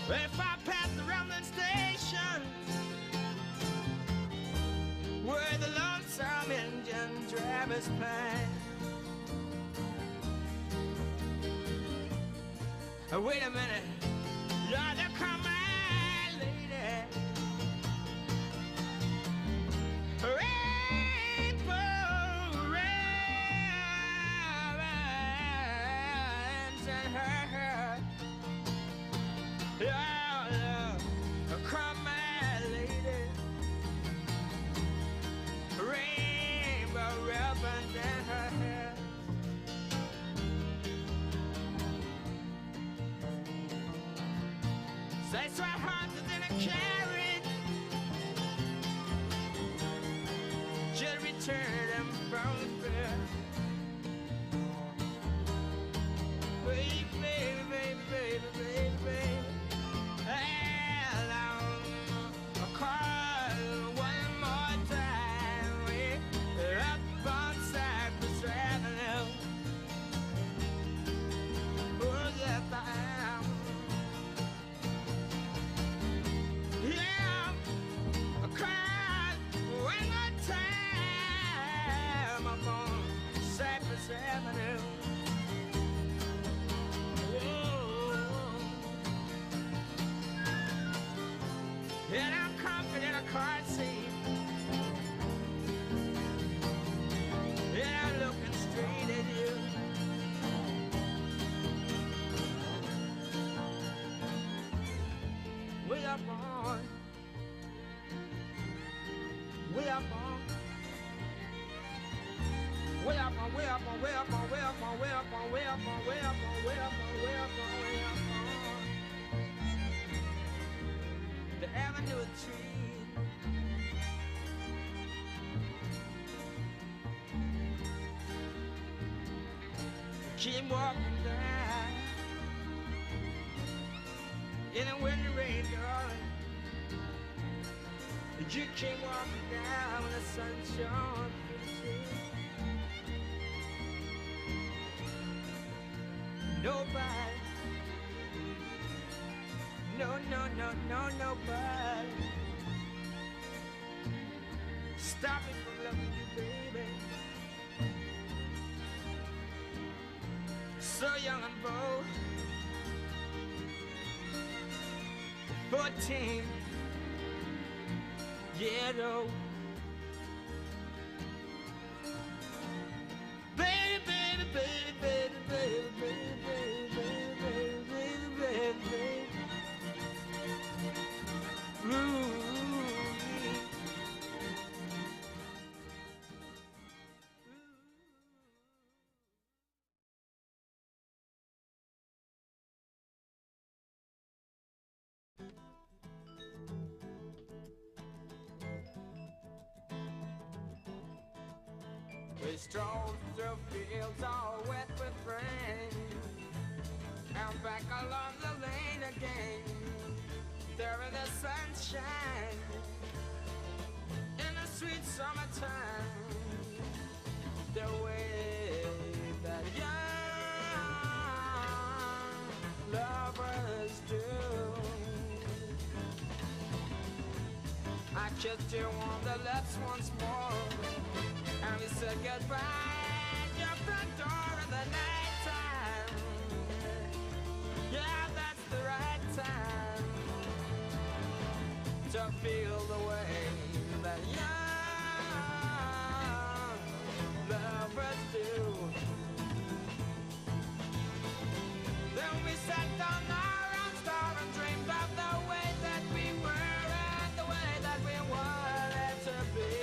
If I pass the railway station where the lonesome engine drivers pine. Wait a minute, Lord, there come my lady. Rainbow ribbons in her hair. Lord, come my lady. Rainbow ribbons in her hair. Say so hard than a carriage, just return them from the fair. Baby, baby, baby, baby, baby, baby. Hell, I'll call one more time. We're up on Cypress Avenue. Oh, yes, I am. Yeah, I cried one more time up on Cypress Avenue. Oh. And I'm comfort in a car seat. And I'm looking straight at you. Way up on, way up on, way up on, way up on, way up on, way up on, way up on, way up on, way up on, way up on, way up on, way up on. The avenue of trees. Keep walking down. In the winter rain, darling, you came walking down when the sun shone through the trees. Nobody, no, no, no, no, nobody stop me from loving you, baby. So young and bold, 14 years old. Baby, baby, baby, baby, baby, baby, baby, baby, baby, baby. Ooh. We strolled through fields all wet with rain, and back along the lane again. There in the sunshine, in the sweet summertime, the way that young lovers do. I kissed you on the lips once more, and we said goodbye at the door in the night time. Yeah, that's the right time to feel the way that young lovers do. Then we sat down our own star and dreamed of the way that we were and the way that we wanted to be.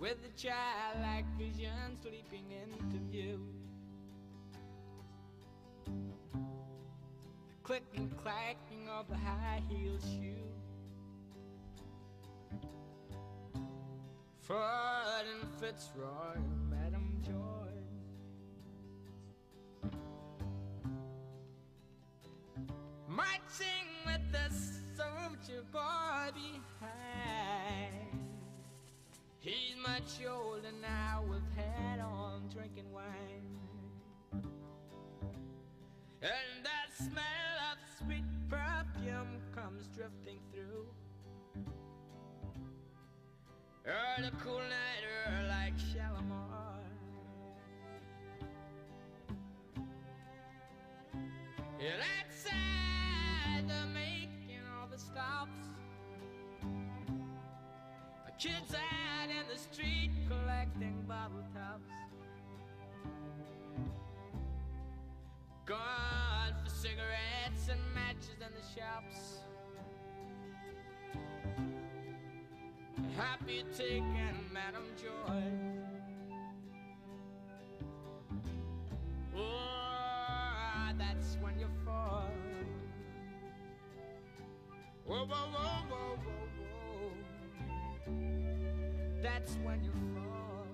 with the childlike vision sleeping into view. The clicking, clacking of the high-heeled shoe. Ford and Fitzroy, Madam George. Marching with the soldier boy behind. He's much older now with hat on, drinking wine. And that smell of sweet perfume comes drifting through. The cool night air like Shalimar. Yeah, outside they're making all the stops. Kids out in the street collecting bottle tops. Gone for cigarettes and matches in the shops. Happy taking Madam Joy. Oh, that's when you fall. Whoa, whoa, whoa, whoa, whoa, whoa. That's when you fall.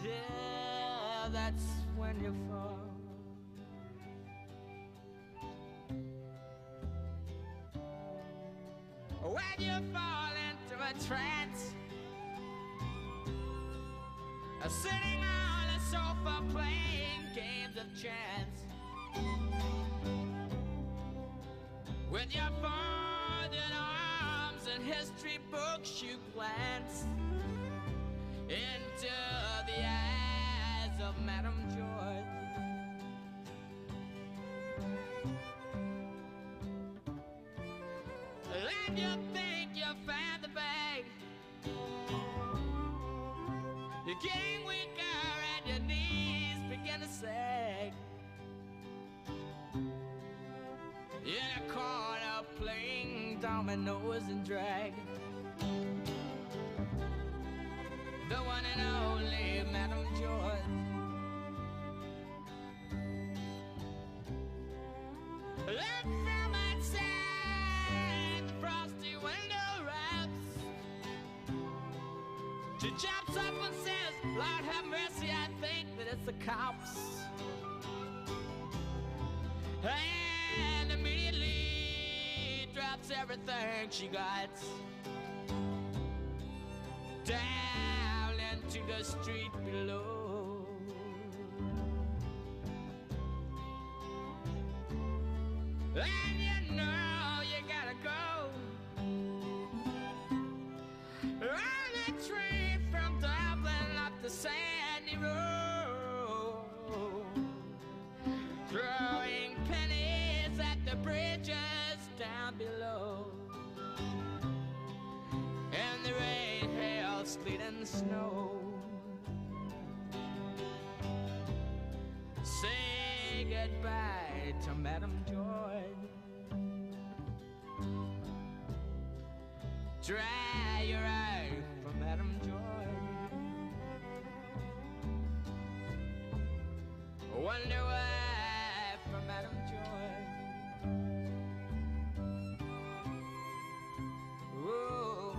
Yeah, that's when you fall. When you fall into a trance, sitting on a sofa playing games of chance, with your folded arms and history books you glance into the eyes of Madam George. And you think you found the bag. You're getting weaker and your knees begin to sag. In a corner playing dominoes and drag. The one and only Madam George. Look from outside the frosty window wraps. She jumps up and says, Lord have mercy, I think that it's the cops. And immediately drops everything she got down into the street below. And you know you gotta go on a train from Dublin up the sandy road, throwing pennies at the bridges down below. And the rain, hail, sleet and snow. Say goodbye to Madam Joy. Dry your eye for Madam Joy. Wonder why for Madam Joy. Whoa.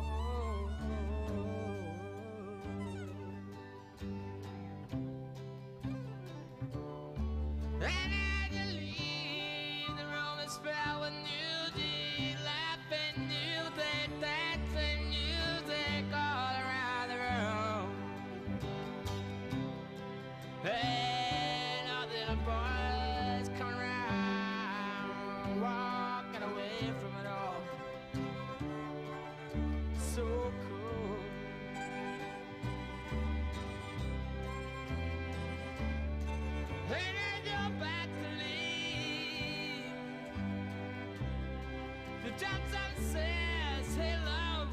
And as you leave, the room is filled with music, laughing music, dancing music all around the room. And all the little boys come around, walking away from it all. So cool. And as you're back to leave, the jumps up says, hey love,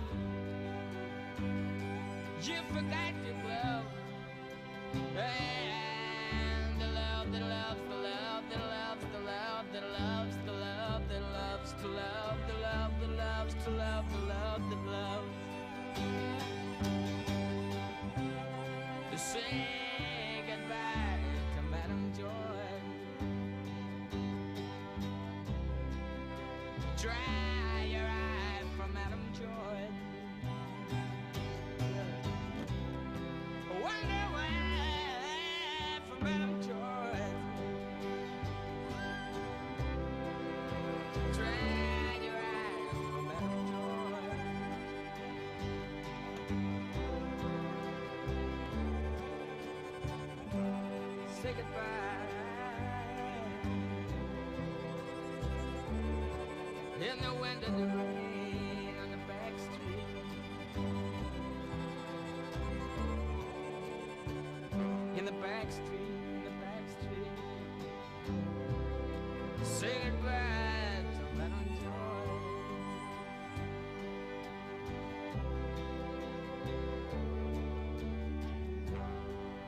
you forgot your glove. And the love that loves, the love that loves, the love that loves, the love that loves, to love, the love that loves, to love, the love Dry your eye from Adam Jordan. Wonder why from Adam Jordan. Dry your eye from Adam Jordan. Say goodbye. In the wind and the rain on the back street. In the back street, in the back street. Say goodbye to Madam Joy.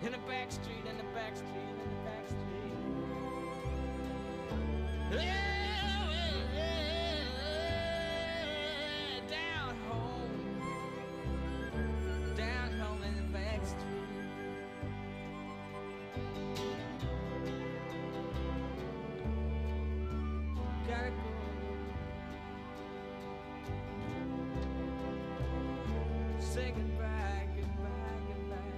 In the back street, in the back street, in the back street. Yeah. Say goodbye, goodbye, goodbye.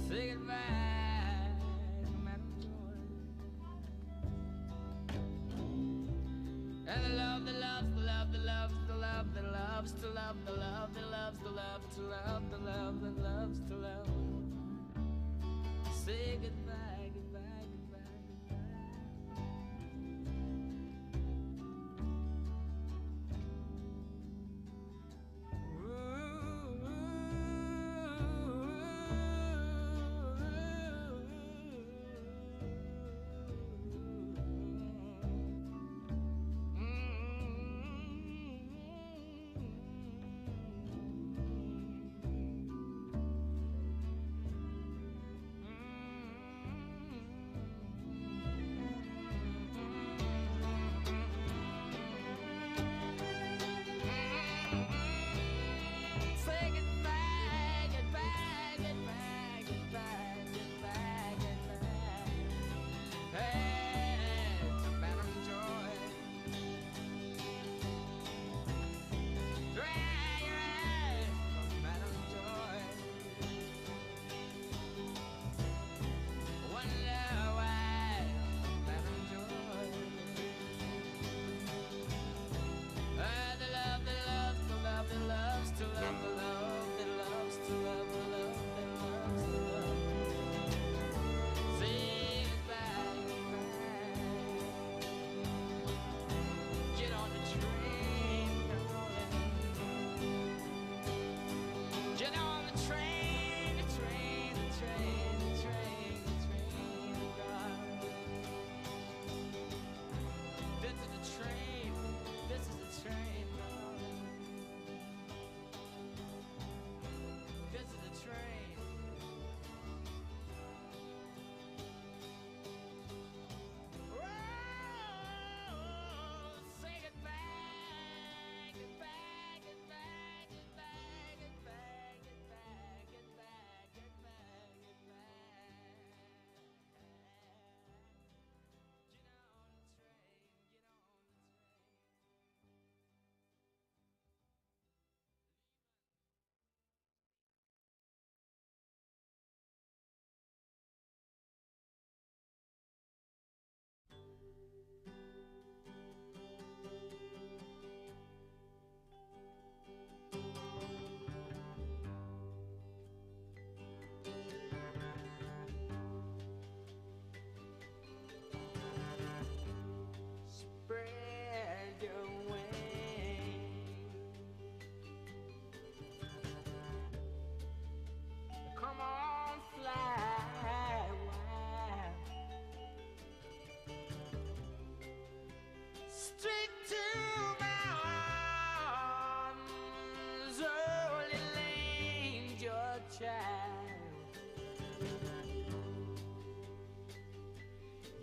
Say goodbye to Madam Joy. And the love, the loves, the love, the loves, the love, the loves to love, the love, the loves, the love to love, the love, the loves to love. Say goodbye, goodbye, goodbye,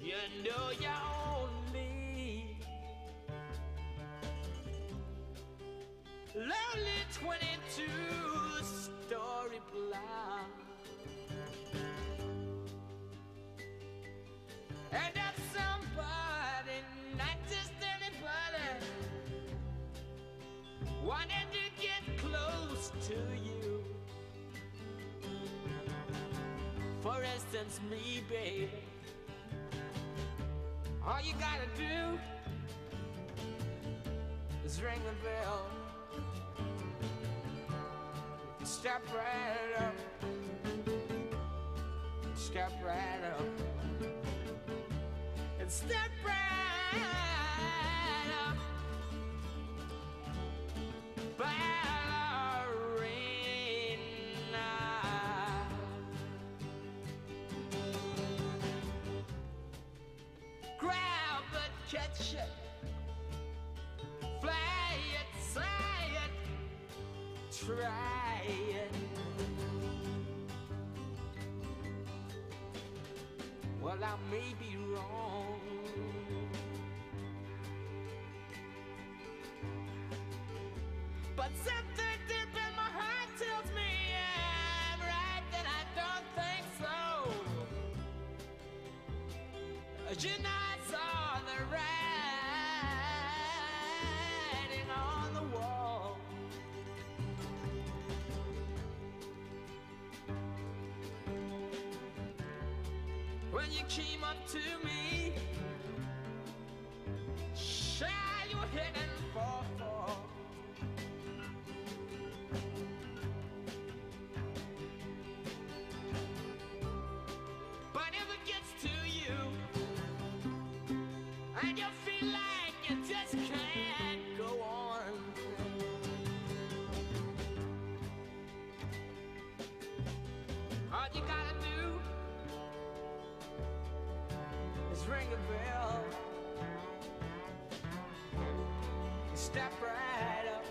You know you're only Lonely 22 story block. And that somebody, not just anybody, wanted to get close to you. For instance, me, baby. All you gotta do is ring the bell. Step right up. Step right up. And step right up. Ballerina. Grab it, catch it. Fly it, say it. Try it. Well, I may be wrong, but something deep in my heart tells me I'm right, that I don't think so. You know, I saw the writing on the wall. When you came up to me, sure you were heading for fall. But if it gets to you, and you feel like you just can't go on, all you gotta do is ring a bell. Step right up.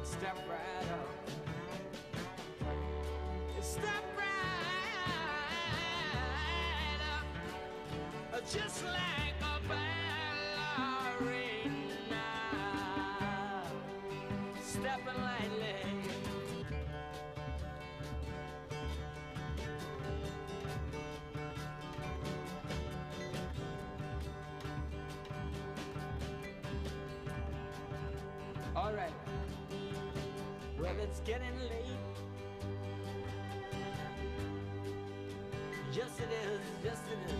Step right up. Step right up. Just like a ballerina. Stepping lightly. All right. Well, it's getting late. Yes, it is. Yes, it is.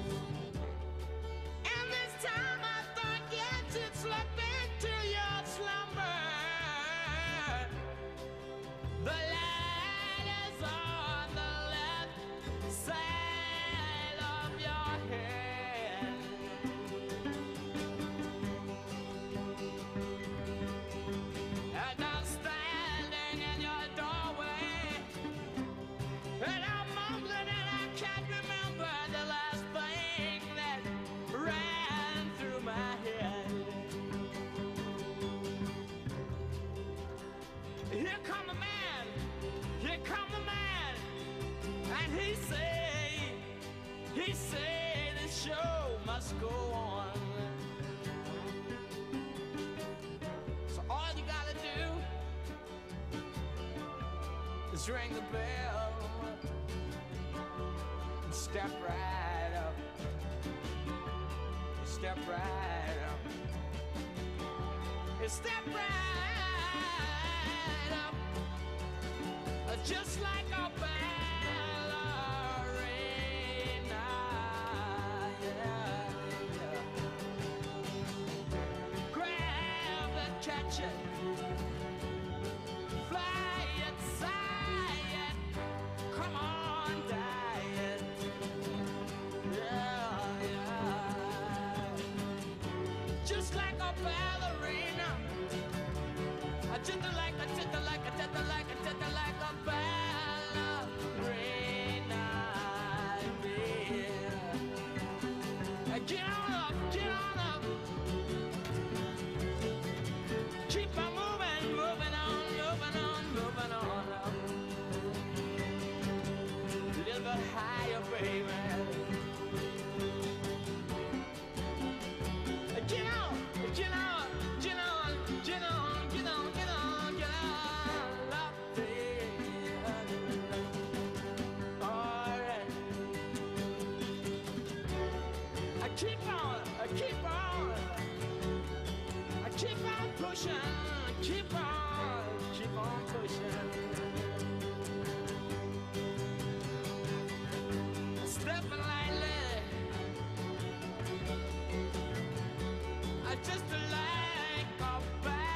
And this time I thought you'd slip into your slumber. The light is on the left side of your head. And I'm standing in your doorway, and I'm mumbling, and I can't remember the last thing that ran through my head. Here come the man, here come the man, and he say the show must go on. So all you gotta do is ring the bell and step right up. Step right up. Step right up. Just like a ballerina. Yeah, yeah. Grab it, catch it. Fly it, sigh it. Come on, die it. Yeah, yeah. Just like a ballerina. Just like a ballerina. Yeah. Get on up, get on up. Keep on moving, moving on, moving on, moving on up. A little bit higher, baby. Get on, get on, get on, get on. keep on, keep on, keep on pushing, keep on pushing. Stepping lightly, just like a ballerina.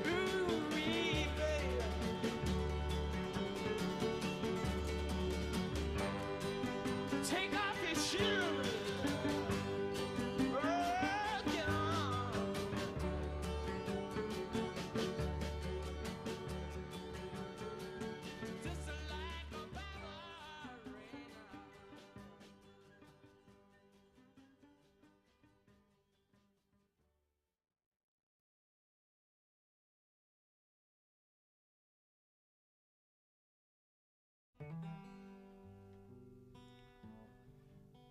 Ooh-wee, baby. Take off your shoes. Oh, get on. Just like a ballerina.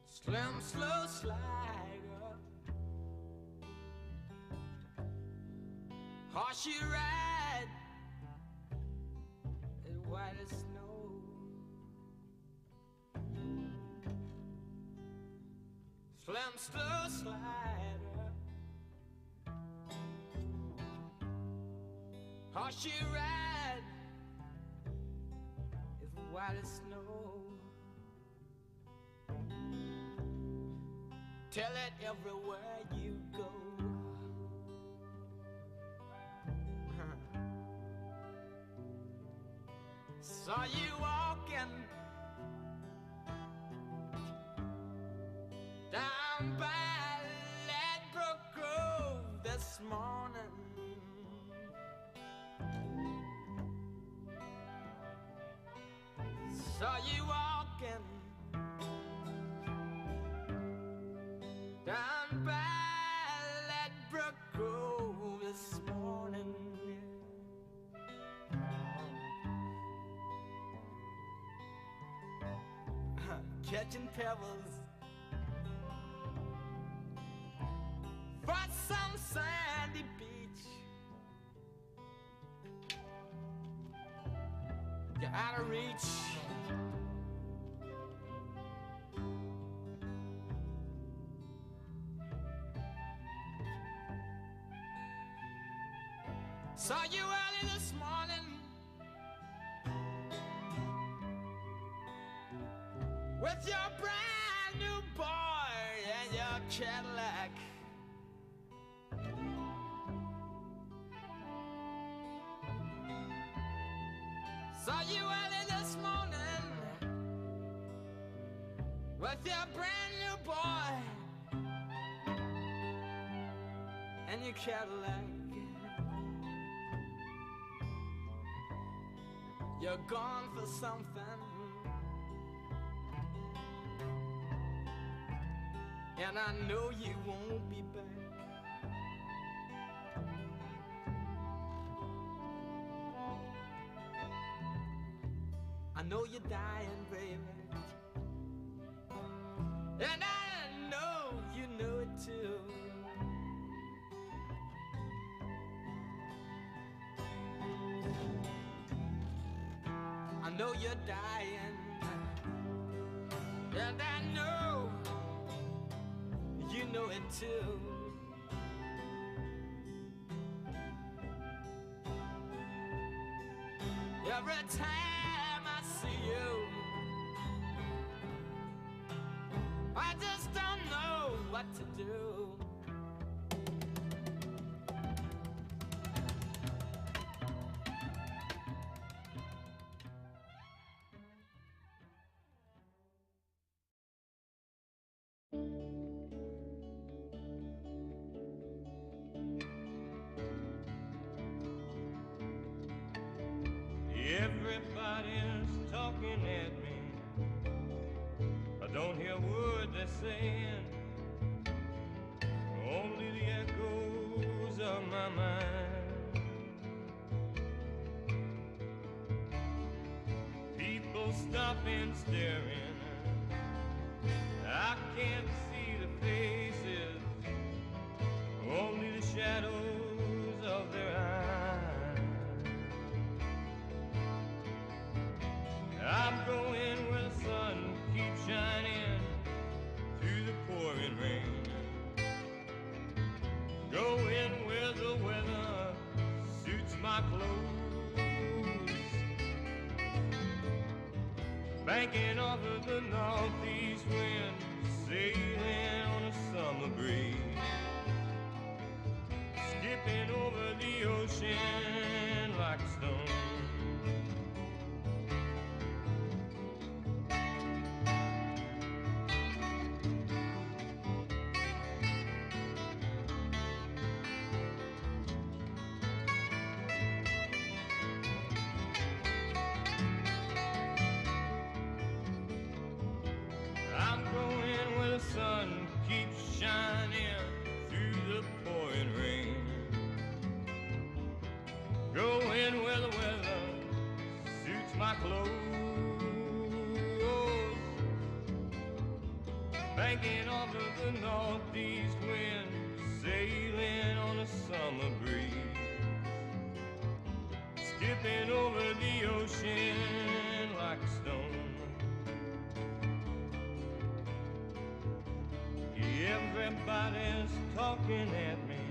Slim, slow slider, horse you ride, as white as snow. Slim, slow slider, horse you ride, as white as snow. Tell it everywhere you go. Saw you walking down by Ladbroke Grove this morning. Saw you walking down by Ladbroke Grove this morning. Catching pebbles for some sandy beach. You're out of reach. Saw you early this morning with your brand new boy and your Cadillac. Saw you early this morning with your brand new boy and your Cadillac. You're gone for something, and I know you won't be back. I know you're dying, baby, and I know you know it too. I know you're dying, and I know you know it too. Every time I see you, I just don't know what to do. Everybody's talking at me. I don't hear a word they're saying, only the echoes of my mind. People stopping, staring. I can't see the faces, only the shadows of their eyes. banking off of the northeast wind, sailing on a summer breeze, skipping over the ocean like a stone. I'm going where the sun keeps shining through the pouring rain, going where the weather suits my clothes, banking off of the northeast wind, sailing on a summer breeze, skipping over the ocean like a stone. Everybody's talking at me,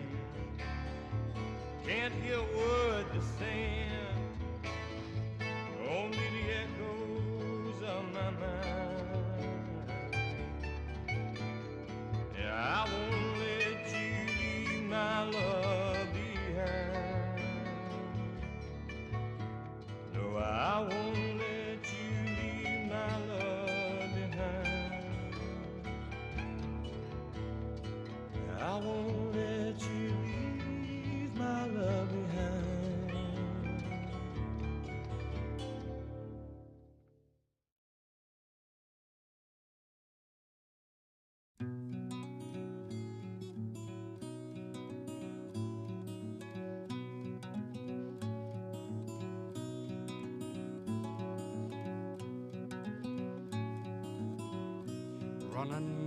can't hear a word they're saying, only the echoes of my mind. Yeah, I won't let you leave my love behind. No, I won't let you leave my love behind. I won't let you leave my love behind.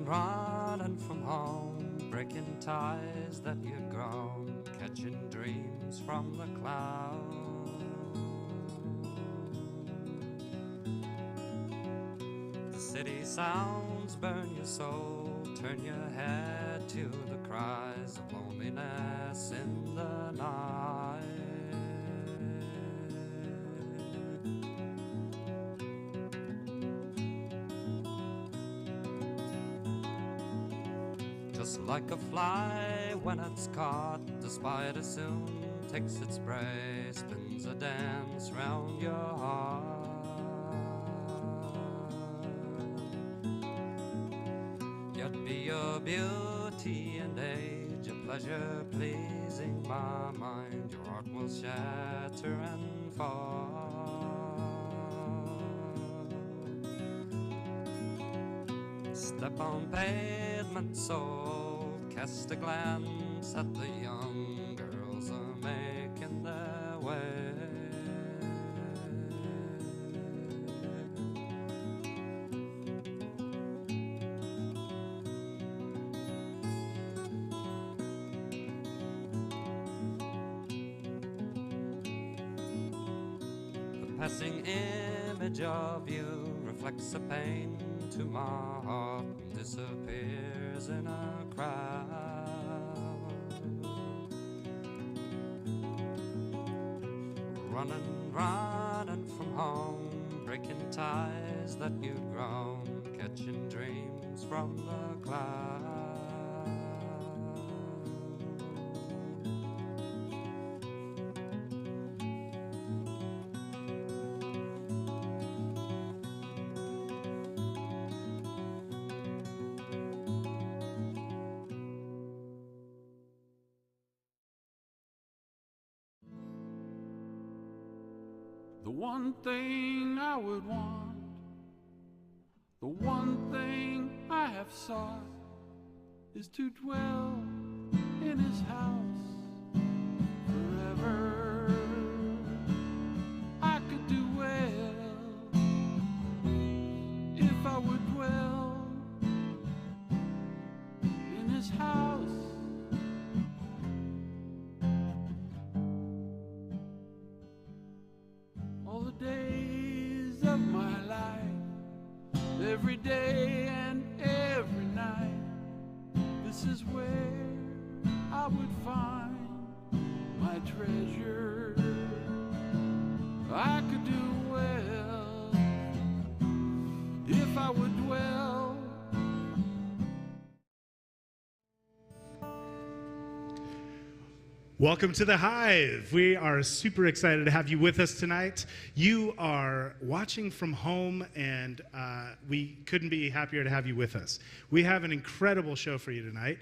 Running from home, breaking ties that you'd grown, catching dreams from the clouds. The city sounds burn your soul, turn your head to the cries of loneliness in the night. Just like a fly when it's caught, the spider soon takes its prey, spins a dance round your heart. Yet be your beauty and age, a pleasure pleasing my mind, your heart will shatter and fall. Step on pavement sold, cast a glance at the young girls are making their way. The passing image of you reflects a pain to my heart, disappears in a crowd. Running from home, breaking ties that you'd grown, catching dreams from the clouds. The one thing I would want, the one thing I have sought, is to dwell in his house forever. I could do well if I would dwell in his house. All the days of my life, every day and every night, this is where I would find my treasure. I could do well if I would dwell. Welcome to the Hive. We are super excited to have you with us tonight. You are watching from home, and we couldn't be happier to have you with us. We have an incredible show for you tonight.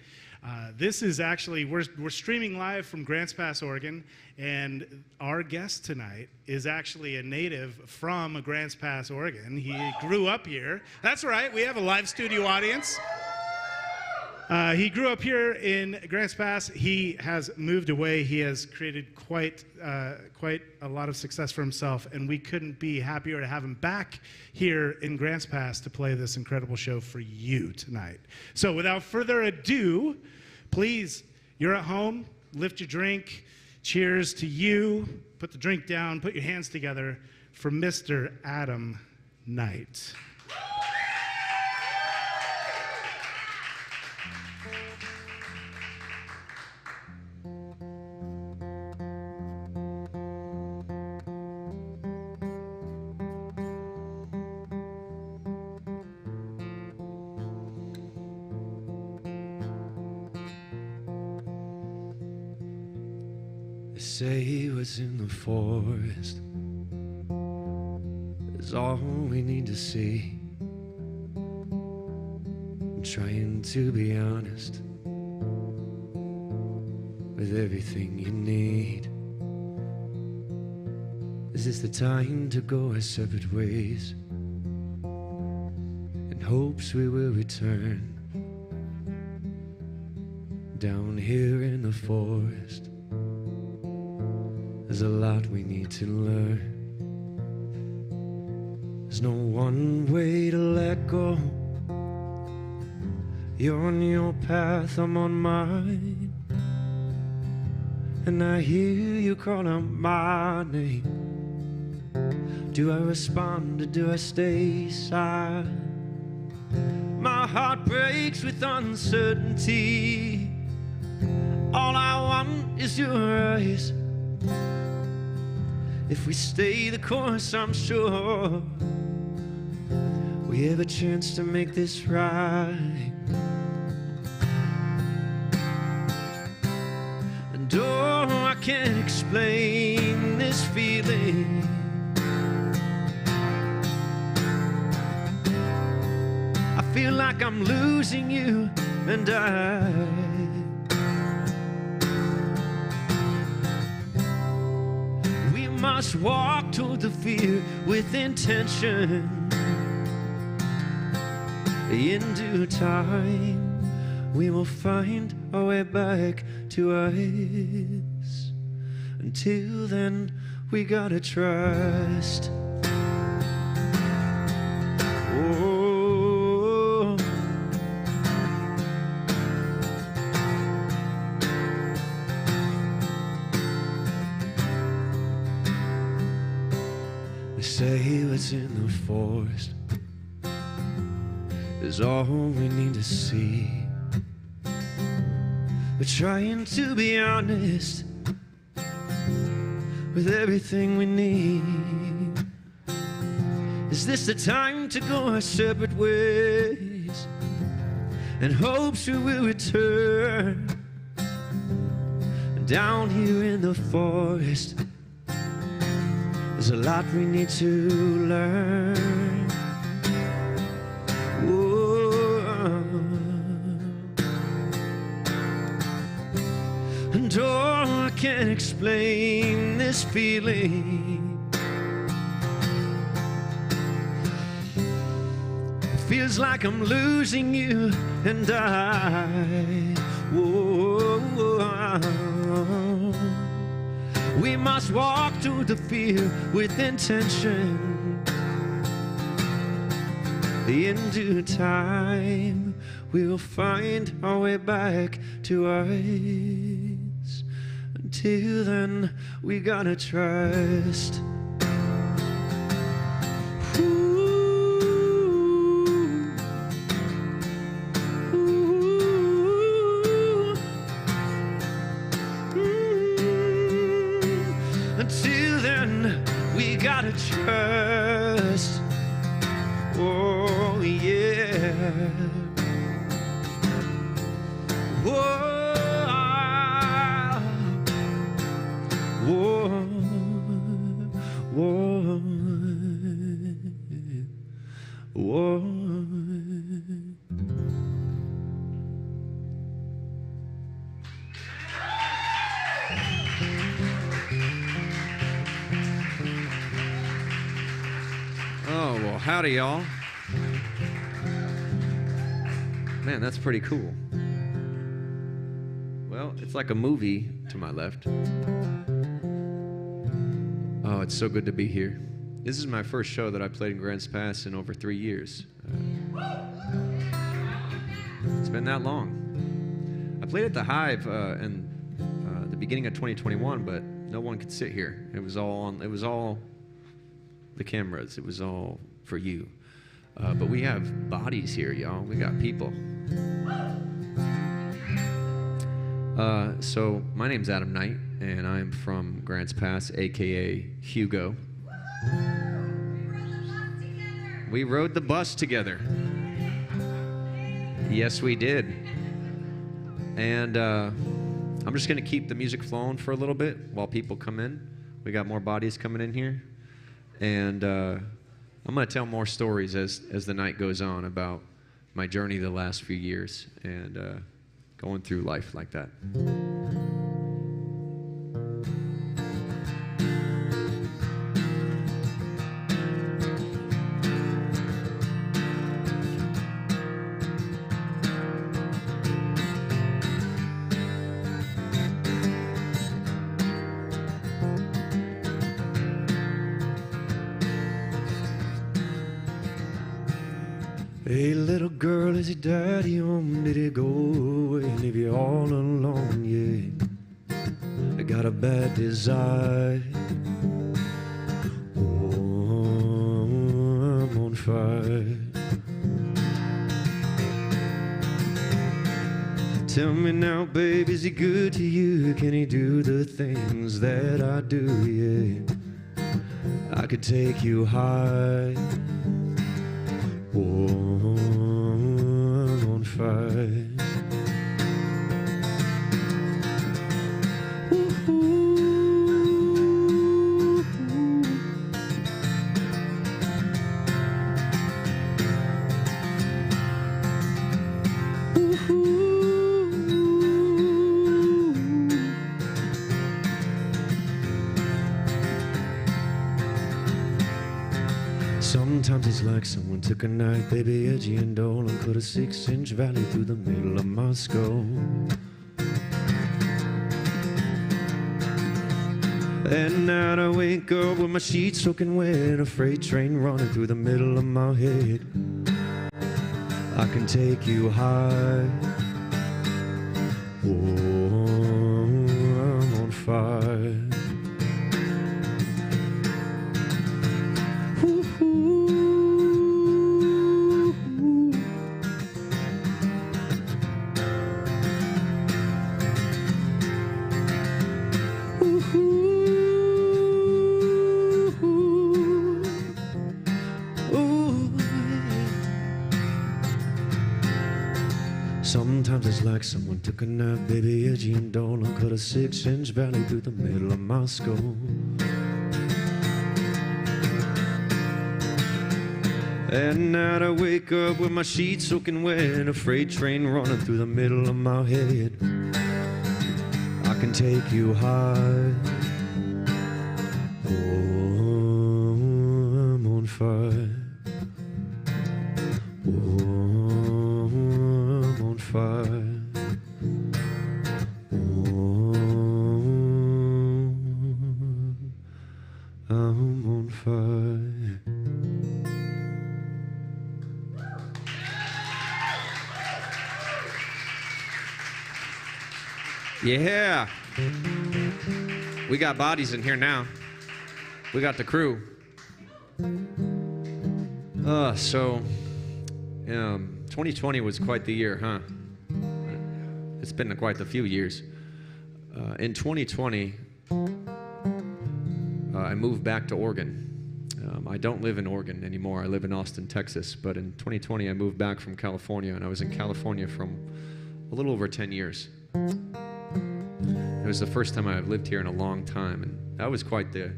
This is actually, we're streaming live from Grants Pass, Oregon, and our guest tonight is actually a native from Grants Pass, Oregon. He grew up here. That's right, we have a live studio audience. He grew up here in Grants Pass. He has moved away. He has created quite a lot of success for himself, and we couldn't be happier to have him back here in Grants Pass to play this incredible show for you tonight. So without further ado, please, you're at home, lift your drink, cheers to you, put the drink down, put your hands together for Mr. Adam Knight. They say what's in the forest is all we need to see. I'm trying to be honest with everything you need. Is this the time to go our separate ways in hopes we will return down here in the forest? There's a lot we need to learn. There's no one way to let go. You're on your path, I'm on mine. And I hear you call out my name. Do I respond or do I stay silent? My heart breaks with uncertainty. All I want is your eyes. If we stay the course, I'm sure we have a chance to make this right. And oh, I can't explain this feeling. I feel like I'm losing you, and must walk toward the fear with intention. In due time, we will find our way back to us. Until then, we gotta trust. Oh, they say what's in the forest is all we need to see. We're trying to be honest with everything we need. Is this the time to go our separate ways and hopes we will return down here in the forest? There's a lot we need to learn. And oh, I can't explain this feeling. It feels like I'm losing you, and we must walk through the fear with intention. In due time, we'll find our way back to us. Until then, we gotta trust. Until then, we gotta trust. Oh. Oh, well, howdy, y'all. Man, that's pretty cool. Well, it's like a movie to my left. Oh, it's so good to be here. This is my first show that I played in Grants Pass in over 3 years. It's been that long. I played at the Hive in the beginning of 2021, but no one could sit here. It was all the cameras. It was all for you. But we have bodies here, y'all. We got people. So my name's Adam Knight, and I'm from Grants Pass, a.k.a. Hugo. We rode the bus together. Yes, we did. And I'm just going to keep the music flowing for a little bit while people come in. We got more bodies coming in here. And I'm going to tell more stories as the night goes on about my journey the last few years and going through life like that. Hey, little girl, is your daddy home? Did he go away and leave you all alone? Yeah, I got a bad desire. Oh, I'm on fire. Tell me now, babe, is he good to you? Can he do the things that I do? Yeah, I could take you high. Oh, I'm on fire. Sometimes it's like someone took a knife, baby, edgy and dull, and put a 6-inch valley through the middle of my skull. At night I wake up with my sheets soaking wet, a freight train running through the middle of my head. I can take you high. Oh, I'm on fire. Sometimes it's like someone took a knife, baby, edgy and dull, and cut a 6-inch valley through the middle of my skull. At night I wake up with my sheets soaking wet, a freight train running through the middle of my head. I can take you high. Oh, I'm on fire. Fire. Oh, I'm on fire. Yeah. We got bodies in here now. We got the crew. 2020 was quite the year, huh? It's been quite a few years. In 2020, I moved back to Oregon. I don't live in Oregon anymore. I live in Austin, Texas. But in 2020, I moved back from California, and I was in California from a little over 10 years. It was the first time I've lived here in a long time, and that was quite the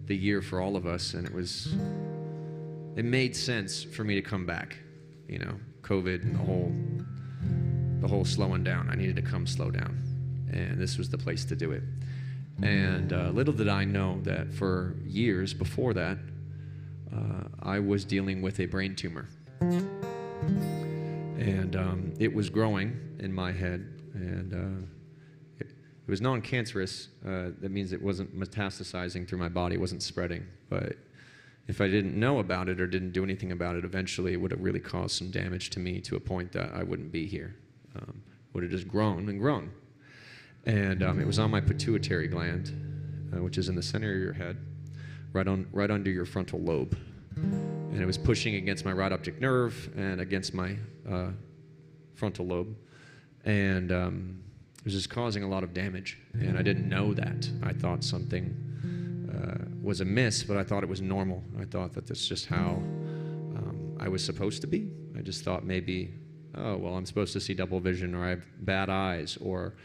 year for all of us. And it made sense for me to come back. You know, COVID and the whole slowing down. I needed to come slow down, and this was the place to do it. And little did I know that for years before that, I was dealing with a brain tumor. And it was growing in my head, and it was non-cancerous. That means it wasn't metastasizing through my body, it wasn't spreading. But if I didn't know about it or didn't do anything about it, eventually it would have really caused some damage to me to a point that I wouldn't be here. Would have just grown and grown. And it was on my pituitary gland, which is in the center of your head, right under your frontal lobe. And it was pushing against my right optic nerve and against my frontal lobe. And it was just causing a lot of damage. And I didn't know that. I thought something was amiss, but I thought it was normal. I thought that that's just how I was supposed to be. I just thought maybe, oh, well, I'm supposed to see double vision, or I have bad eyes, or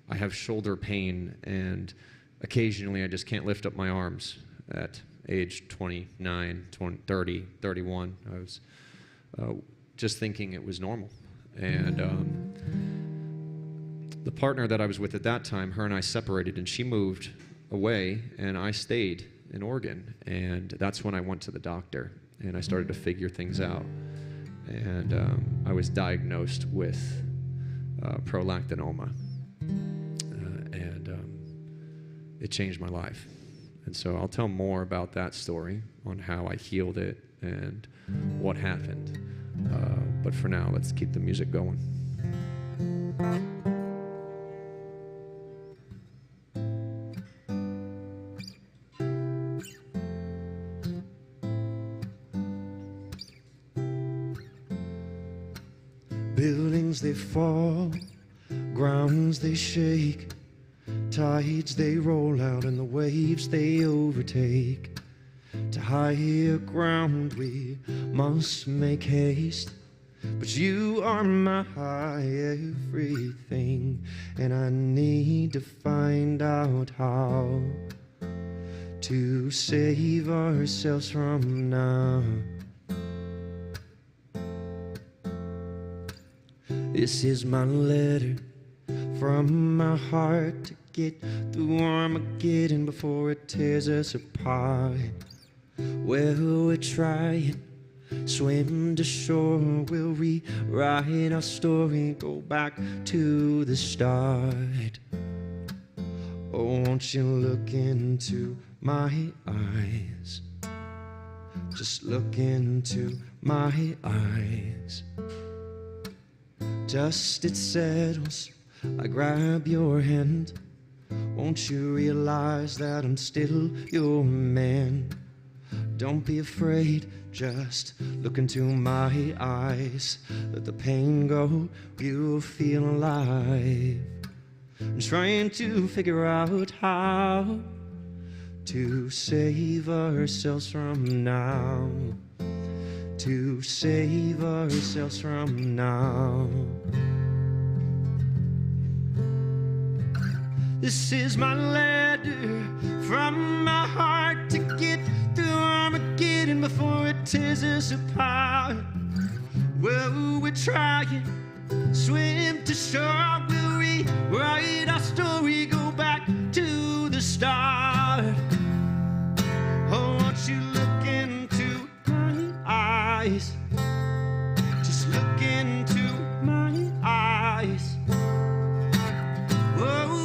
I have shoulder pain, and occasionally I just can't lift up my arms. At age 29, 20, 30, 31, I was just thinking it was normal. And the partner that I was with at that time, her and I separated, and she moved away, and I stayed in Oregon. And that's when I went to the doctor, and I started to figure things out. And I was diagnosed with prolactinoma. It changed my life. And so I'll tell more about that story on how I healed it and what happened. But for now, let's keep the music going. Buildings they fall, grounds they shake, tides they roll out and the waves they overtake. To higher ground we must make haste, but you are my everything, and I need to find out how to save ourselves from now. This is my letter from my heart to get through Armageddon before it tears us apart. Well, we're trying, swim to shore, we'll rewrite our story, go back to the start. Oh, won't you look into my eyes? Just look into my eyes. Dust it settles, I grab your hand. Won't you realize that I'm still your man? Don't be afraid, just look into my eyes. Let the pain go, you'll feel alive. I'm trying to figure out how to save ourselves from now. To save ourselves from now. This is my letter from my heart to get through Armageddon before it tears us apart. Well, we're trying, swim to shore, we'll rewrite our story, go back to the start. Oh, won't you look into my eyes? Just look into my eyes. Whoa.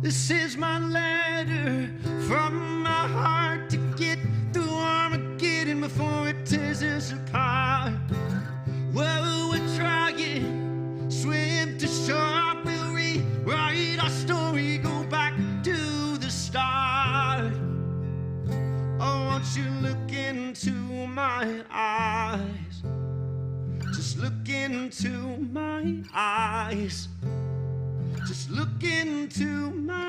This is my letter from my heart to get through Armageddon before it tears us apart. Well, we're trying, swim to shore, we'll rewrite our story, go back Won't you look into my eyes? Just look into my eyes. Just look into my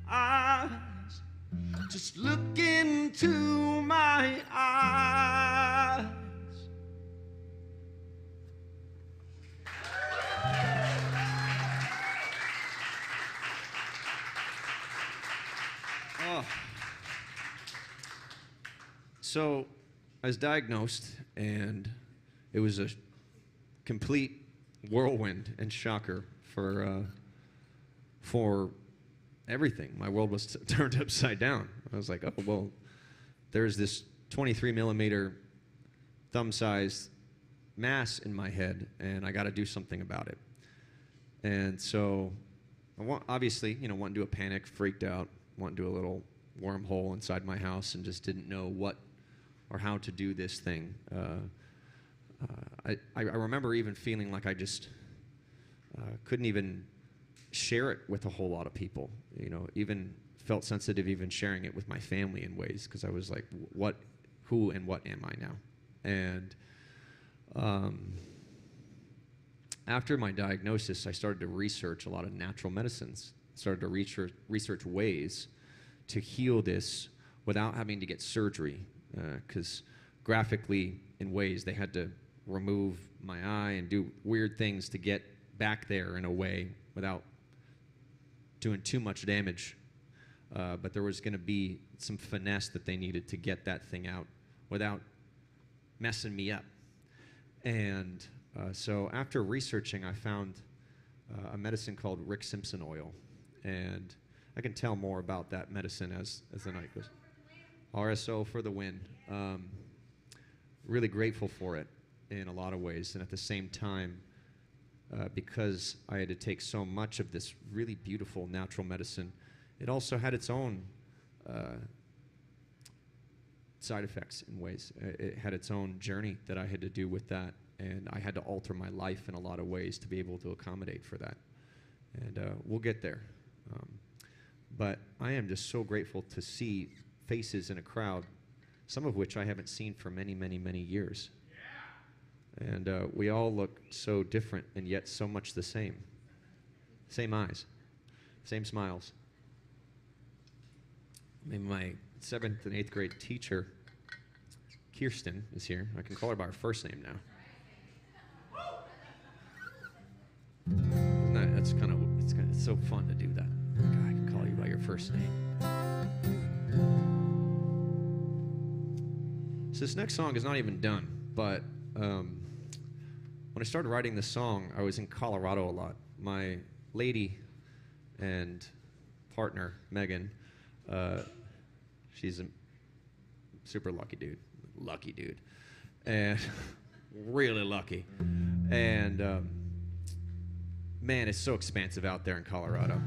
eyes. Just look into my eyes. Oh. So I was diagnosed, and it was a complete whirlwind and shocker for everything. My world was turned upside down. I was like, oh, well, there's this 23 millimeter thumb-sized mass in my head, and I got to do something about it. And so, obviously, wanted to do a panic, freaked out, wanted to do a little wormhole inside my house, and just didn't know what or how to do this thing. I remember even feeling like I just couldn't even share it with a whole lot of people. Even felt sensitive even sharing it with my family in ways, because I was like, who and what am I now? And after my diagnosis, I started to research a lot of natural medicines. Started to research ways to heal this without having to get surgery, because graphically, in ways, they had to remove my eye and do weird things to get back there in a way without doing too much damage. But there was going to be some finesse that they needed to get that thing out without messing me up. And so after researching, I found a medicine called Rick Simpson oil. And I can tell more about that medicine as the night goes. RSO for the win. Really grateful for it in a lot of ways. And at the same time, because I had to take so much of this really beautiful natural medicine, it also had its own side effects in ways. It had its own journey that I had to do with that, and I had to alter my life in a lot of ways to be able to accommodate for that. And we'll get there. But I am just so grateful to see faces in a crowd, some of which I haven't seen for many, many, many years. And we all look so different and yet so much the same. Same eyes, same smiles. I mean, my 7th and 8th grade teacher, Kirsten, is here. I can call her by her first name now. It's so fun to do that. God, I can call you by your first name. So this next song is not even done, but when I started writing this song, I was in Colorado a lot. My lady and partner, Megan, she's a super lucky dude, and really lucky. And man, it's so expansive out there in Colorado.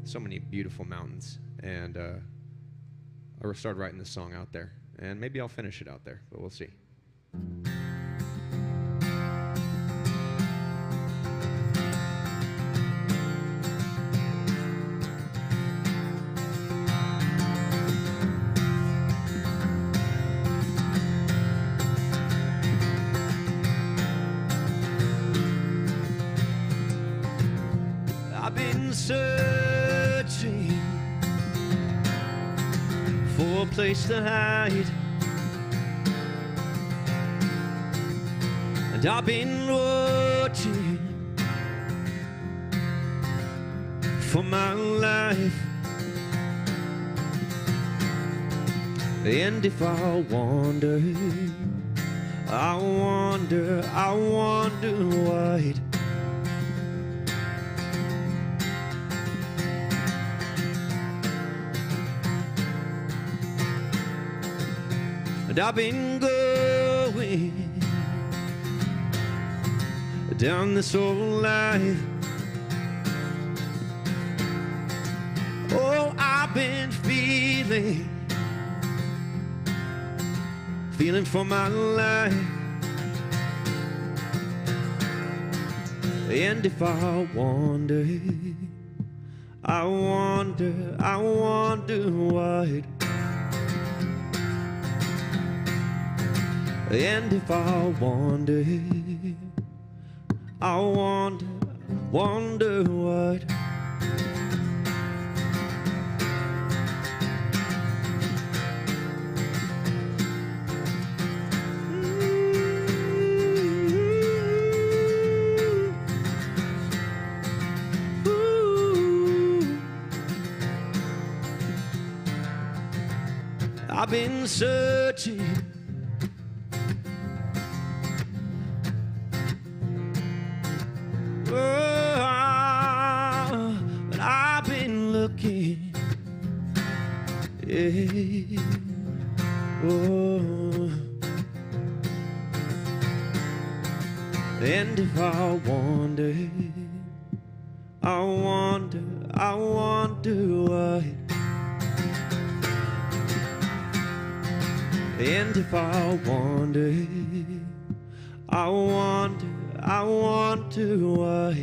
So many beautiful mountains, and I started writing this song out there, and maybe I'll finish it out there, but we'll see. I've been searching for a place to hide, and I've been watching for my life. And if I wander wide. And I've been going down this old life. Oh, I've been feeling for my life. And if I wander I wonder what. And if I wonder what. I've been searching but I've been looking, yeah. And if I wonder what. And if I wonder what.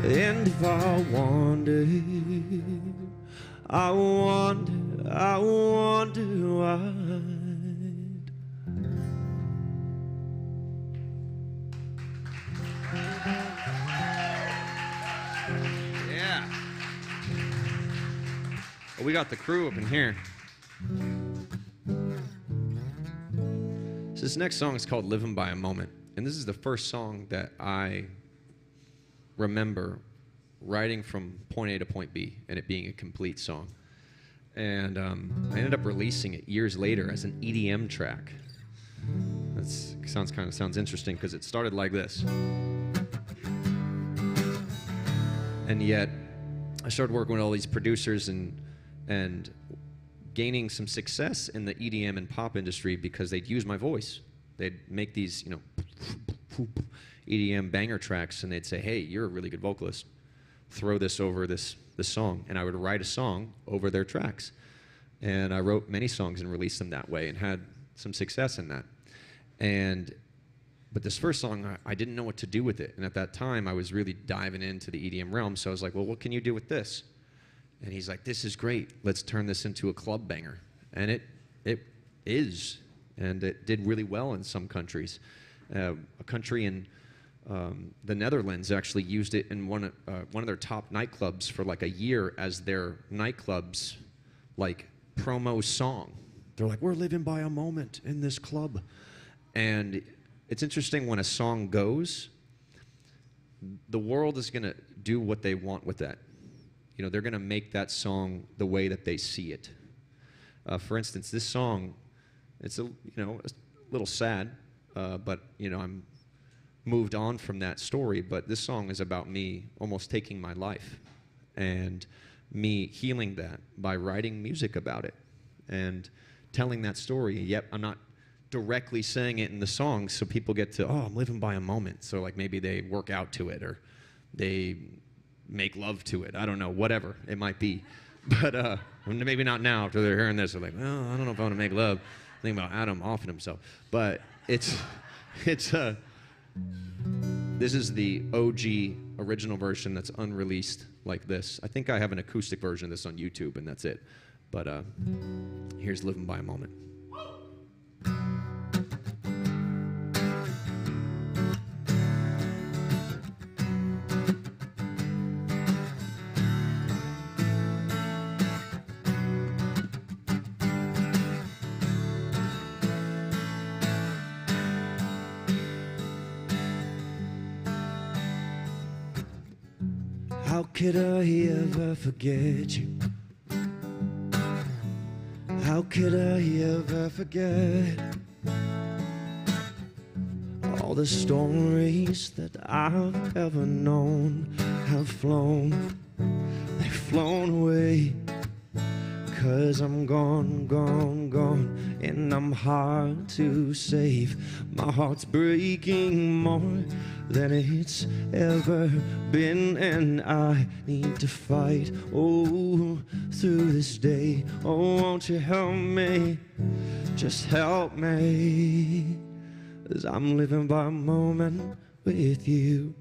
And if I wonder what. Yeah. We got the crew up in here. So this next song is called Living by a Moment. And this is the first song that I remember writing from point A to point B and it being a complete song. And I ended up releasing it years later as an EDM track. That sounds interesting because it started like this. And yet I started working with all these producers and gaining some success in the EDM and pop industry because they'd use my voice. They'd make these, EDM banger tracks, and they'd say, hey, you're a really good vocalist. Throw this over this song. And I would write a song over their tracks. And I wrote many songs and released them that way and had some success in that. But this first song, I didn't know what to do with it. And at that time, I was really diving into the EDM realm. So I was like, well, what can you do with this? And he's like, this is great. Let's turn this into a club banger. And it is. And it did really well in some countries. A country in the Netherlands actually used it in one of their top nightclubs for like a year as their nightclub's like promo song. They're like, we're living by a moment in this club. And it's interesting when a song goes, the world is going to do what they want with that. They're going to make that song the way that they see it. For instance, this song, it's a little sad, but I'm moved on from that story. But this song is about me almost taking my life and me healing that by writing music about it and telling that story. Yet I'm not directly saying it in the song, so people get to, I'm living by a moment. So like maybe they work out to it or they make love to it. I don't know, whatever it might be. But maybe not now after they're hearing this. They're like, well, I don't know if I want to make love. Think about Adam offing himself. But this is the OG original version that's unreleased like this. I think I have an acoustic version of this on YouTube, and that's it. But here's Living by a Moment. How could I ever forget you? How could I ever forget all the stories that I've ever known have flown? They've flown away, 'cause I'm gone, gone, gone, and I'm hard to save. My heart's breaking more than it's ever been, and I need to fight, through this day. Oh, won't you help me? Just help me, 'cause I'm living by a moment with you.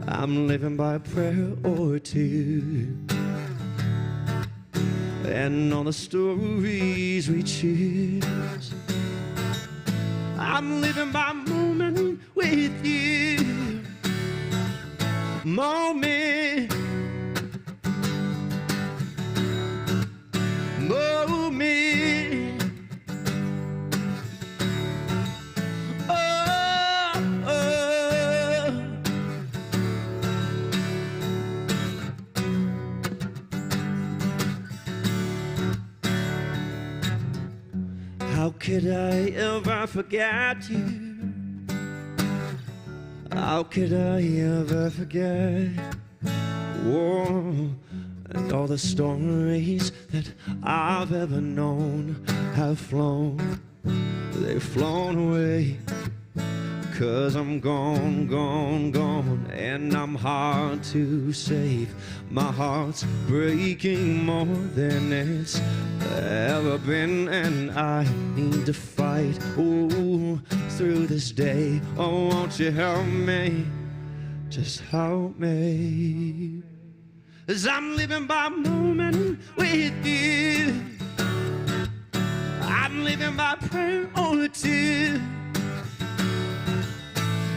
I'm living by a prayer or two, and all the stories we choose. I'm living by a moment with you. Moment. Moment. Oh, oh. How could I ever forget you? How could I ever forget? Whoa. And all the stories that I've ever known have flown. They've flown away. 'Cause I'm gone, gone, gone, and I'm hard to save. My heart's breaking more than it's ever been, and I need to fight, oh, through this day. Oh, won't you help me? Just help me. 'Cause I'm living by a moment with you. I'm living by prayer or two,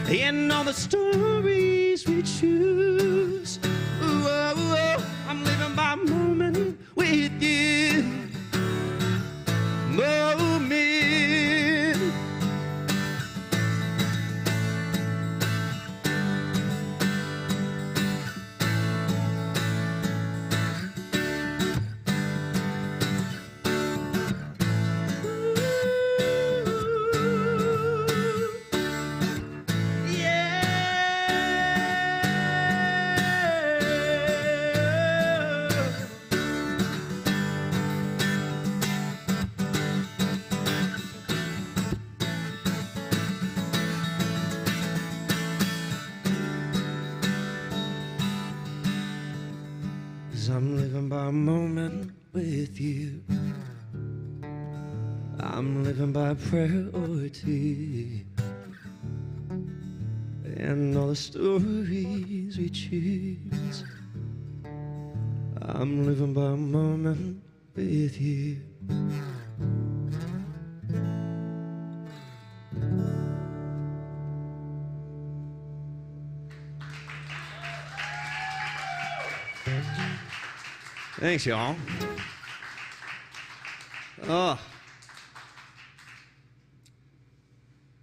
and all the stories we choose. Ooh, oh, oh, I'm living by a moment with you. Moment. I'm living by a moment with you. I'm living by a prayer or two, and all the stories we choose. I'm living by a moment with you. Thanks, y'all.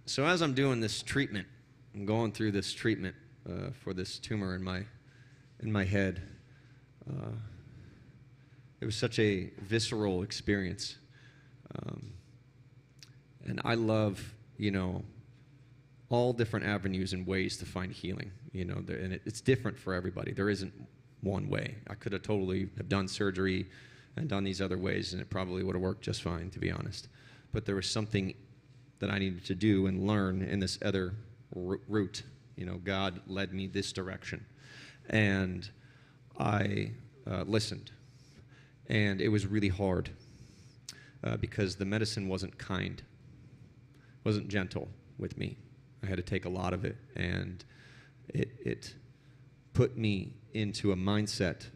So as I'm doing this treatment, I'm going through this treatment for this tumor in my head. It was such a visceral experience, and I love, all different avenues and ways to find healing. And it's different for everybody. There isn't one way. I could have totally have done surgery and done these other ways, and it probably would have worked just fine, to be honest. But there was something that I needed to do and learn in this other route. God led me this direction, and I listened. And it was really hard because the medicine wasn't kind, wasn't gentle with me. I had to take a lot of it, and it put me into a mindset,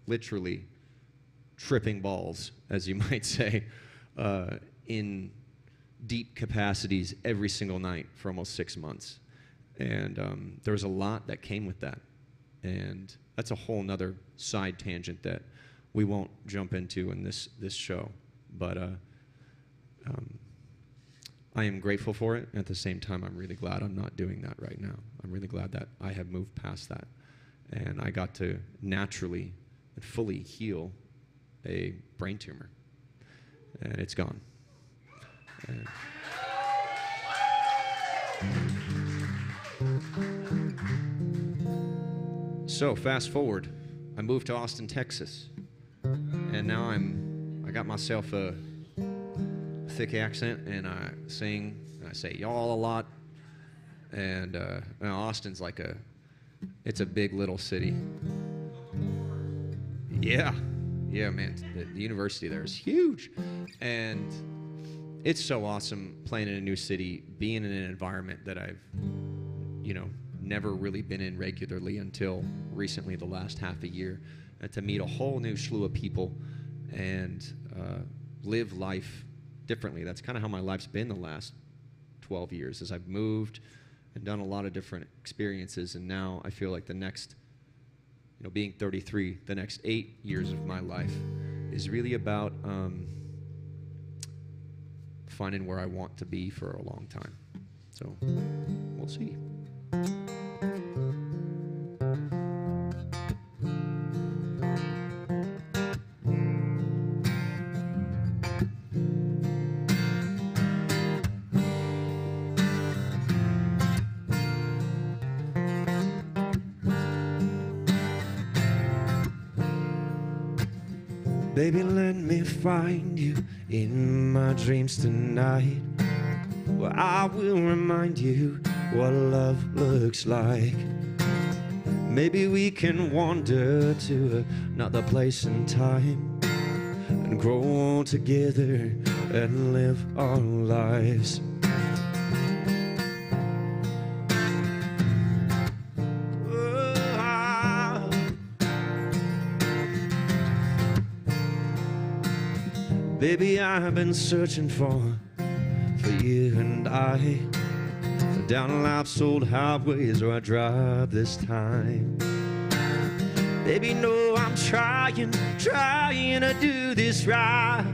literally tripping balls, as you might say, in deep capacities every single night for almost 6 months. And there was a lot that came with that. And that's a whole nother side tangent that we won't jump into in this show. But I am grateful for it. At the same time, I'm really glad I'm not doing that right now. I'm really glad that I have moved past that. And I got to naturally and fully heal a brain tumor. And it's gone. And so fast forward, I moved to Austin, Texas. And now I got myself a thick accent, and I sing, and I say y'all a lot. And Austin's like it's a big little city. Yeah, man, the university there is huge. And it's so awesome playing in a new city, being in an environment that I've, never really been in regularly until recently, the last half a year, to meet a whole new slew of people and live life differently. That's kind of how my life's been the last 12 years, as I've moved and done a lot of different experiences, and now I feel like the next, being 33, the next 8 years of my life is really about finding where I want to be for a long time. So we'll see. Baby, let me find you in my dreams tonight, where I will remind you what love looks like. Maybe we can wander to another place and time and grow old together and live our lives. Baby, I've been searching for you and I, down life's old highways where I drive this time. Baby, no, I'm trying to do this right.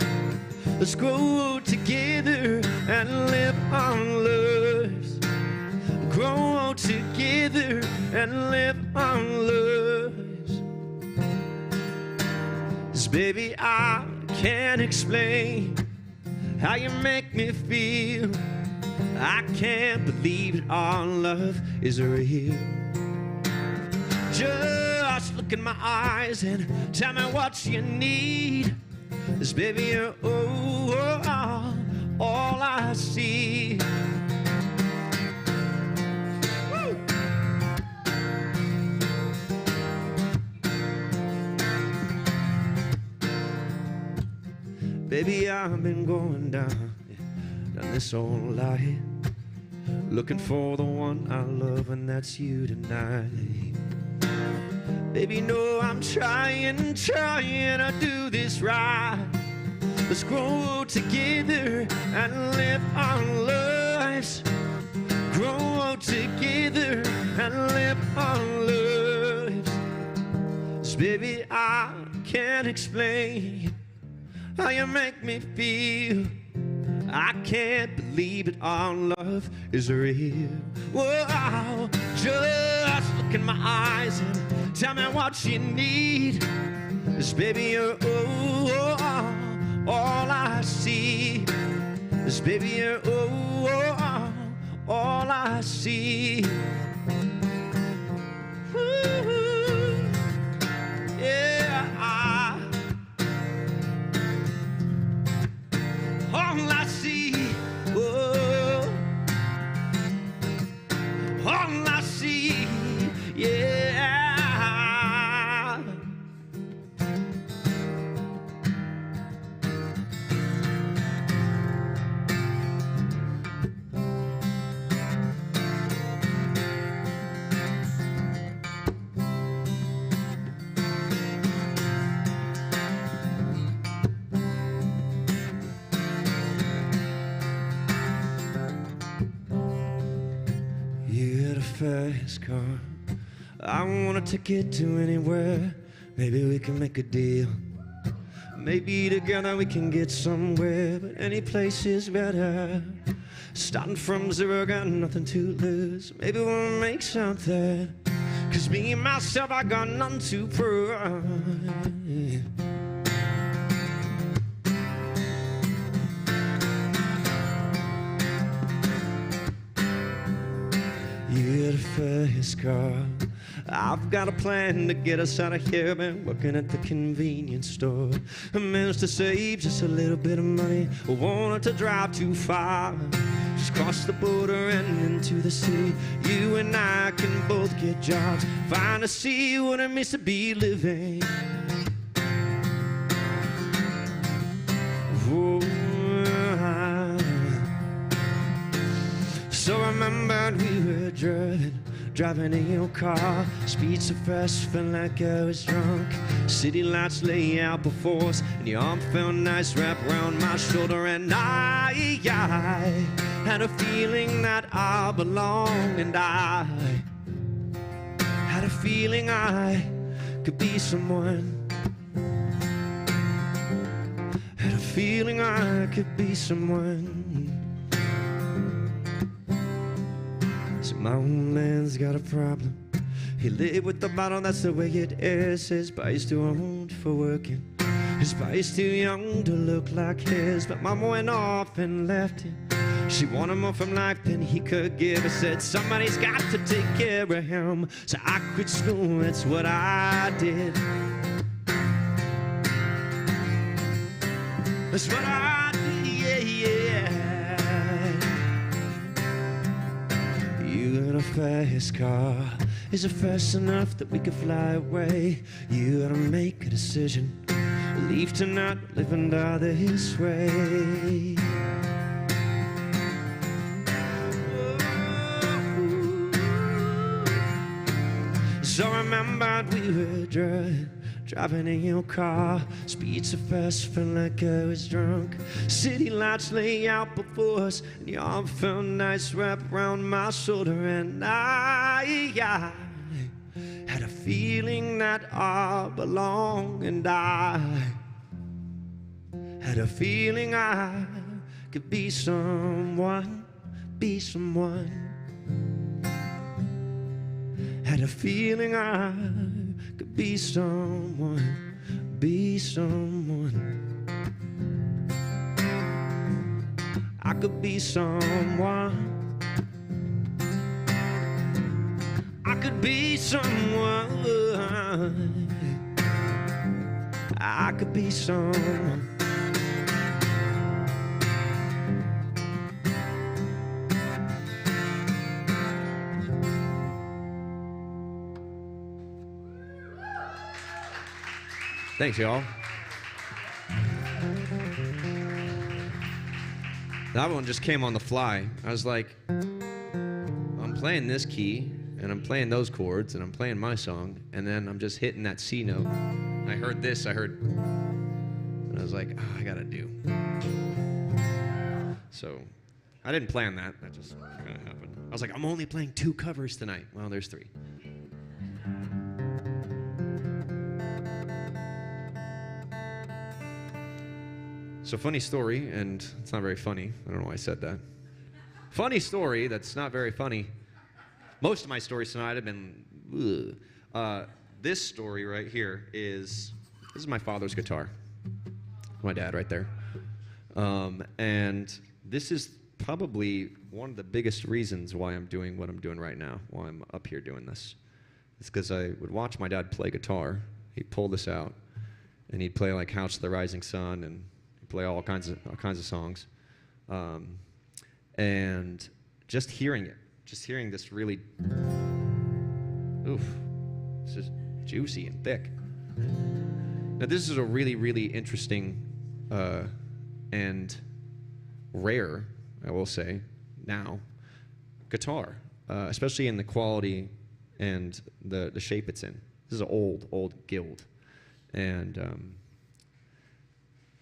Let's grow together and live our lives. Grow together and live our lives. 'Cause baby, I can't explain how you make me feel. I can't believe that our love is real. Just look in my eyes and tell me what you need. 'Cause baby, you're all I see. Baby, I've been going down this whole life, looking for the one I love, and that's you tonight. Baby, no, I'm trying to do this right. Let's grow together and live our lives. Grow together and live our lives. 'Cause baby, I can't explain how you make me feel. I can't believe that our love is real. Whoa, just look in my eyes and tell me what you need. 'Cause baby, you're all I see. 'Cause baby, you're all I see. Woo, yeah. All I see, oh, all I see, yeah. Fast car, I wanna take it to anywhere. Maybe we can make a deal. Maybe together we can get somewhere, but any place is better. Starting from zero, got nothing to lose. Maybe we'll make something. 'Cause me and myself, I got nothing to prove. You're the fast car. I've got a plan to get us out of here. Been working at the convenience store. I managed to save just a little bit of money. I wanted to drive too far. Just cross the border and into the city. You and I can both get jobs. Finally see what it means to be living. Whoa. So I remembered we were driving in your car. Speed so fast, felt like I was drunk. City lights lay out before us, and your arm felt nice wrapped around my shoulder. And I had a feeling that I belong, and I had a feeling I could be someone. Had a feeling I could be someone. So my old man's got a problem. He lived with the bottle, that's the way it is. His body's too old for working. His body's too young to look like his. But Mama went off and left him. She wanted more from life than he could give. I said, somebody's got to take care of him. So I quit school, that's what I did. That's what I did, yeah. You got a fast car. Is it fast enough that we could fly away? You gotta make a decision. Leave tonight, live and die this way. So I remembered we were driving in your car. Speed so fast, felt like I was drunk. City lights lay out before us, and your arm felt nice wrapped around my shoulder. And I had a feeling that I belong, and I had a feeling I could be someone, be someone. Had a feeling I could be someone, be someone. I could be someone. I could be someone. I could be someone. Thanks, y'all. That one just came on the fly. I was like, I'm playing this key, and I'm playing those chords, and I'm playing my song, and then I'm just hitting that C note. I heard this, and I was like, oh, I gotta do. So, I didn't plan that. That just kind of happened. I was like, I'm only playing 2 covers tonight. Well, there's 3. So funny story, and it's not very funny. I don't know why I said that. Funny story that's not very funny. Most of my stories tonight have been, this story right here this is my father's guitar. My dad right there. And this is probably one of the biggest reasons why I'm doing what I'm doing right now, why I'm up here doing this. It's because I would watch my dad play guitar. He'd pull this out, and he'd play like House to the Rising Sun, and play all kinds of songs, and just hearing this really, this is juicy and thick. Now this is a really, really interesting and rare, I will say, now, guitar, especially in the quality and the shape it's in. This is an old guild, and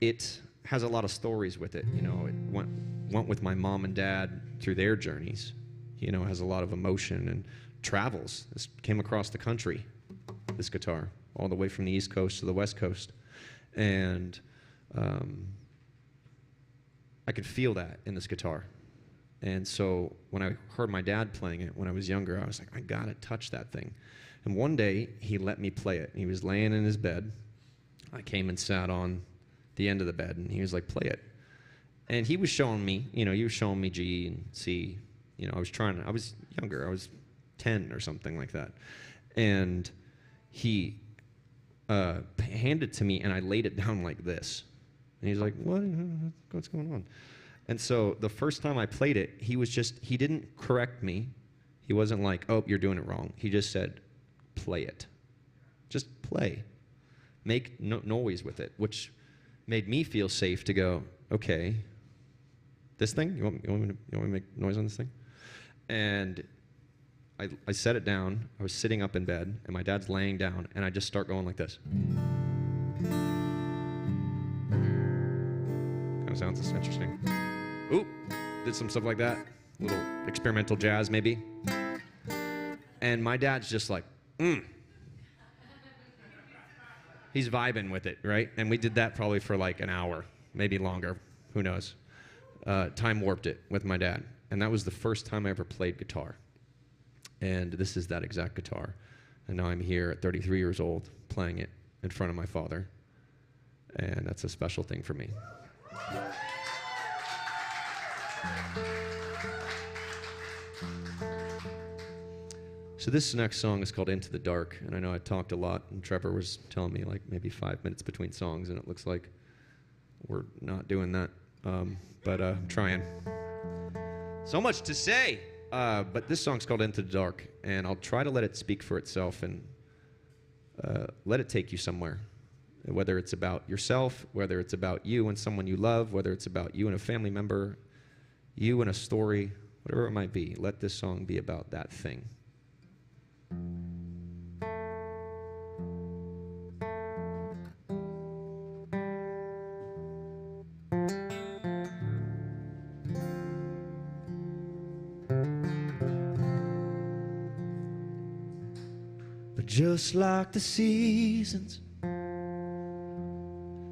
it has a lot of stories with it. You know, it went with my mom and dad through their journeys. You know, it has a lot of emotion and travels. This came across the country, this guitar, all the way from the East Coast to the West Coast. And I could feel that in this guitar. And so when I heard my dad playing it when I was younger, I was like, I gotta touch that thing. And one day, he let me play it. He was laying in his bed. I came and sat on the end of the bed, and he was like, play it. And he was showing me, G and C. You know, I was younger. I was 10 or something like that. And he handed it to me, and I laid it down like this. And he's like, what's going on? And so the first time I played it, he didn't correct me. He wasn't like, oh, you're doing it wrong. He just said, play it. Just play. Make noise with it, which made me feel safe to go, okay, this thing? You want me to make noise on this thing? And I set it down. I was sitting up in bed, and my dad's laying down, and I just start going like this. Kind of sounds interesting. Oop, did some stuff like that. Little experimental jazz, maybe. And my dad's just like, He's vibing with it, right? And we did that probably for like an hour, maybe longer. Who knows? Time warped it with my dad. And that was the first time I ever played guitar. And this is that exact guitar. And now I'm here at 33 years old playing it in front of my father. And that's a special thing for me. So this next song is called Into the Dark. And I know I talked a lot, and Trevor was telling me like maybe 5 minutes between songs, and it looks like we're not doing that. But I'm trying. So much to say. But this song's called Into the Dark, and I'll try to let it speak for itself and let it take you somewhere. Whether it's about yourself, whether it's about you and someone you love, whether it's about you and a family member, you and a story, whatever it might be, let this song be about that thing. But just like the seasons,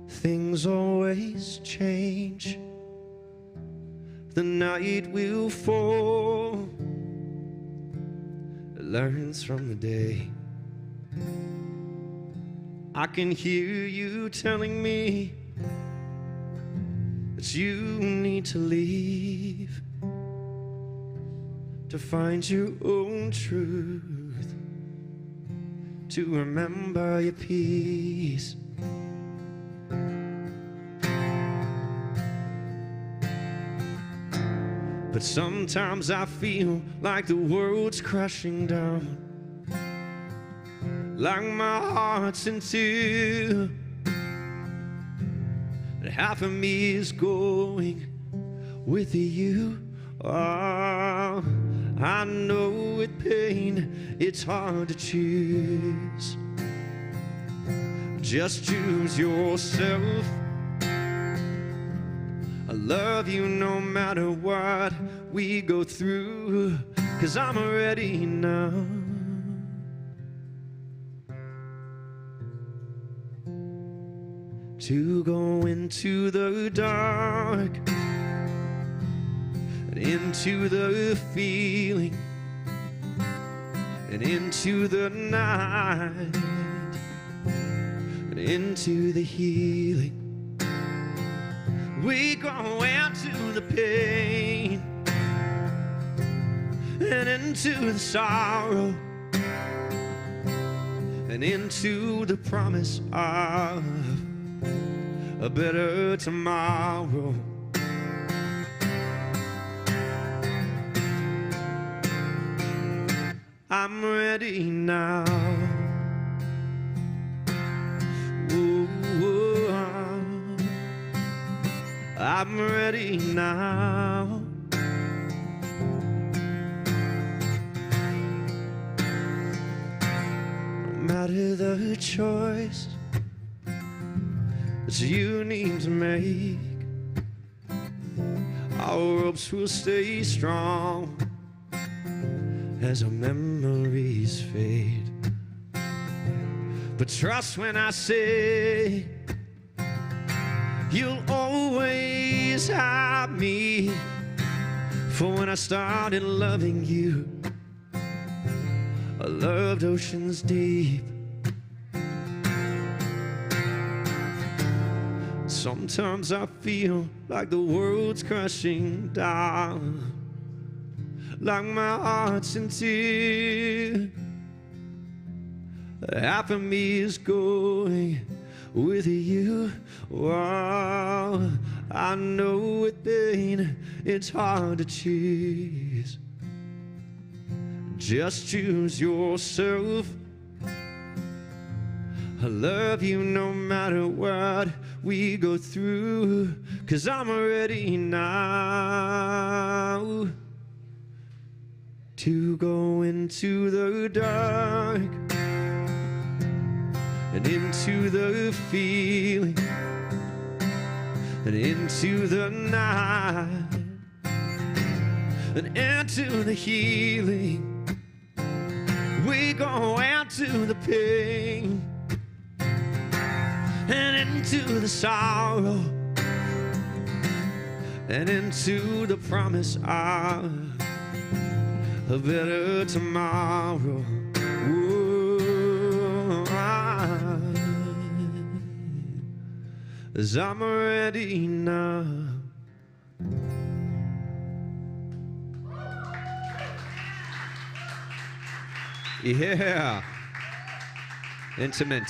things always change. The night will fall, it learns from the day. I can hear you telling me that you need to leave to find your own truth, to remember your peace. But sometimes I feel like the world's crashing down, like my heart's in two, and half of me is going with you. Oh, I know with pain it's hard to choose. Just choose yourself. I love you no matter what we go through, 'cause I'm ready now to go into the dark and into the feeling and into the night and into the healing. We go into the pain and into the sorrow and into the promise of a better tomorrow. I'm ready now. Ooh, I'm ready now. No matter the choice that you need to make, our ropes will stay strong as our memories fade. But trust when I say you'll always have me. For when I started loving you, I loved oceans deep. Sometimes I feel like the world's crashing down, like my heart's in tears. Half of me is going with you. Wow, I know with pain it's hard to choose. Just choose yourself. I love you no matter what we go through, 'cause I'm ready now to go into the dark and into the feeling and into the night and into the healing. We go out to the pain and into the sorrow and into the promise of a better tomorrow. Ooh, 'cause I'm ready now. Yeah. Intimate.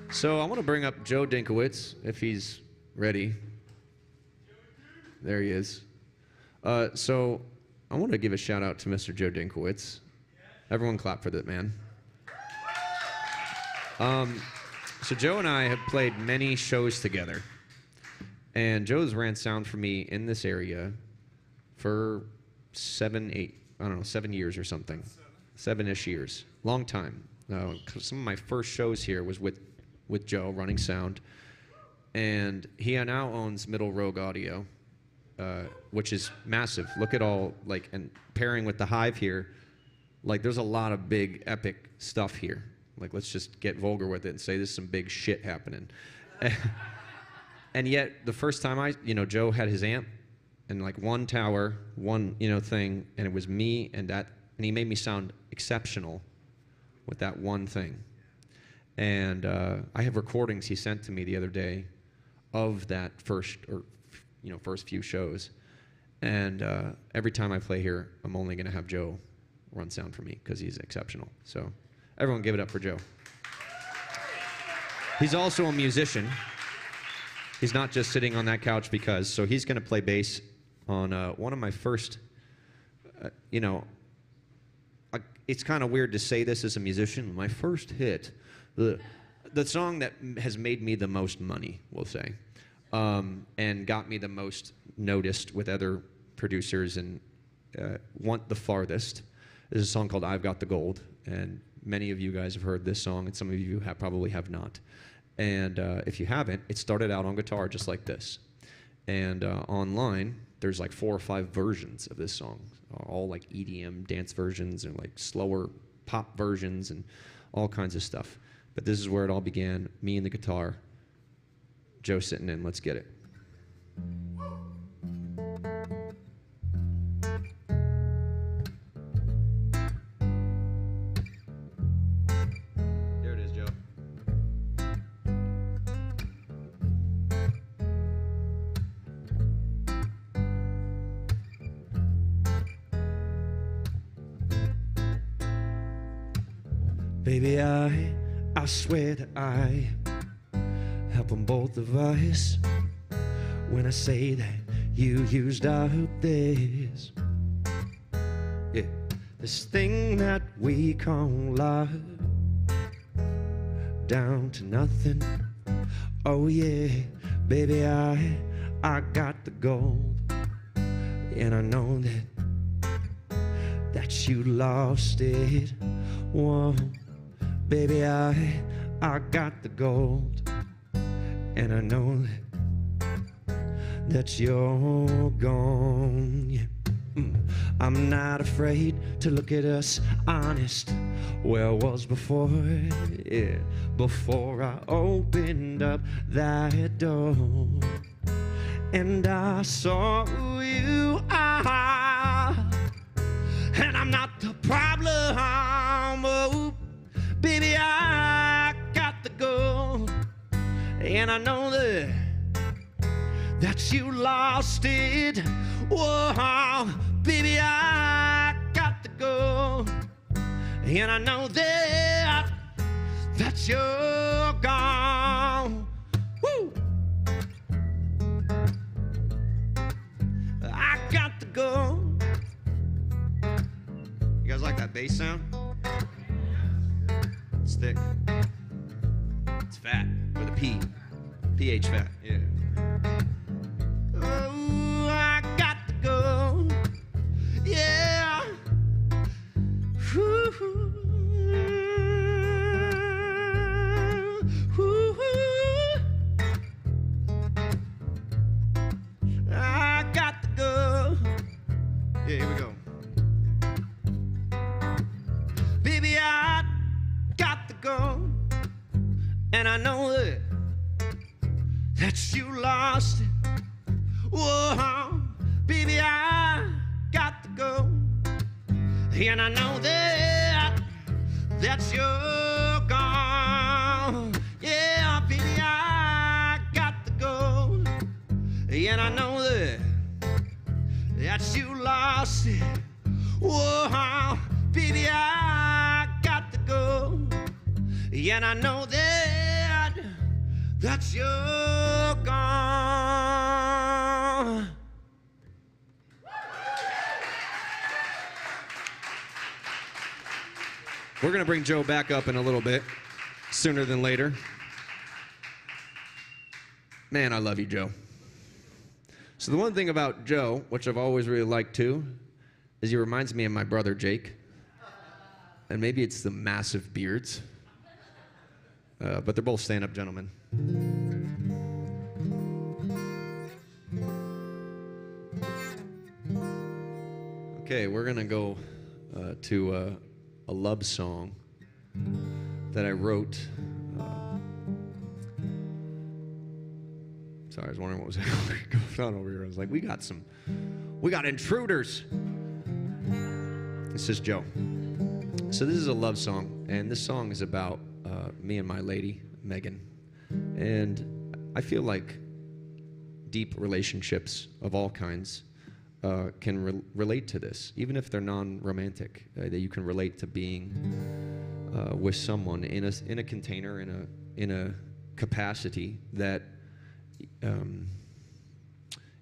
So I want to bring up Joe Dinkowitz, if he's ready. There he is. So I want to give a shout out to Mr. Joe Dinkowitz. Everyone clap for that man. So Joe and I have played many shows together. And Joe's ran sound for me in this area for 7 years or something. 7-ish years. Long time. Some of my first shows here was with Joe running sound. And he now owns Middle Rogue Audio, which is massive. Look at all, like, and pairing with the Hive here, like, there's a lot of big, epic stuff here. Like, let's just get vulgar with it and say there's some big shit happening. And yet, the first time Joe had his amp, and like one tower, one, thing, and it was me and that, and he made me sound exceptional with that one thing. And I have recordings he sent to me the other day of that first few shows. And every time I play here, I'm only gonna have Joe run sound for me because he's exceptional. So everyone give it up for Joe. He's also a musician. He's not just sitting on that couch because, so he's gonna play bass on one of my first, it's kind of weird to say this as a musician, my first hit, the song that has made me the most money, we'll say, and got me the most noticed with other producers and went the farthest, is a song called I've Got the Gold, and many of you guys have heard this song, and some of you probably have not. And if you haven't, it started out on guitar just like this. And online, there's like 4 or 5 versions of this song, all like EDM dance versions and like slower pop versions and all kinds of stuff. But this is where it all began, me and the guitar, Joe sitting in, let's get it. There it is, Joe. Baby, I swear that I help on both of us when I say that you used up this. Yeah, this thing that we call love, down to nothing. Oh yeah, baby, I got the gold, and I know that you lost it. Whoa. Baby, I got the gold, and I know that you're gone. Yeah. I'm not afraid to look at us honest. Where I was before, yeah, before I opened up that door, and I saw who you are, and I'm not the problem. Oh, baby, I got the gold, and I know that you lost it. Whoa, baby, I got the gold, and I know that you're gone. Woo! I got the gold. You guys like that bass sound? It's thick. It's fat with a P. PH fat, yeah. Oh, I got to go, and I know that you lost it. Whoa, baby, I got to go, and I know that you're gone. Yeah, baby, I got to go, and I know that you lost it. Whoa, baby, I got to go, and I know that you're gone. We're going to bring Joe back up in a little bit, sooner than later. Man, I love you, Joe. So the one thing about Joe, which I've always really liked too, is he reminds me of my brother Jake. And maybe it's the massive beards. But they're both stand-up gentlemen. Okay, we're going to go to a love song that I wrote. Sorry, I was wondering what was going on over here. I was like, we got intruders. This is Joe. So this is a love song, and this song is about me and my lady, Megan. And I feel like deep relationships of all kinds can relate to this, even if they're non-romantic. That you can relate to being with someone in a container, in a capacity that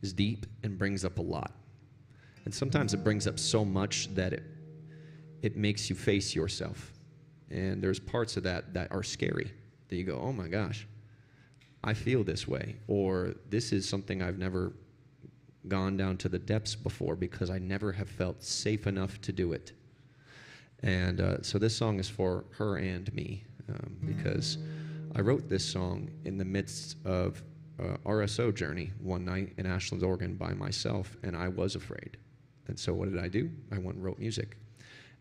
is deep and brings up a lot. And sometimes it brings up so much that it makes you face yourself. And there's parts of that are scary, that you go, oh my gosh, I feel this way, or this is something I've never gone down to the depths before because I never have felt safe enough to do it. And so this song is for her and me, because I wrote this song in the midst of RSO journey one night in Ashland, Oregon by myself, and I was afraid. And so what did I do? I went and wrote music.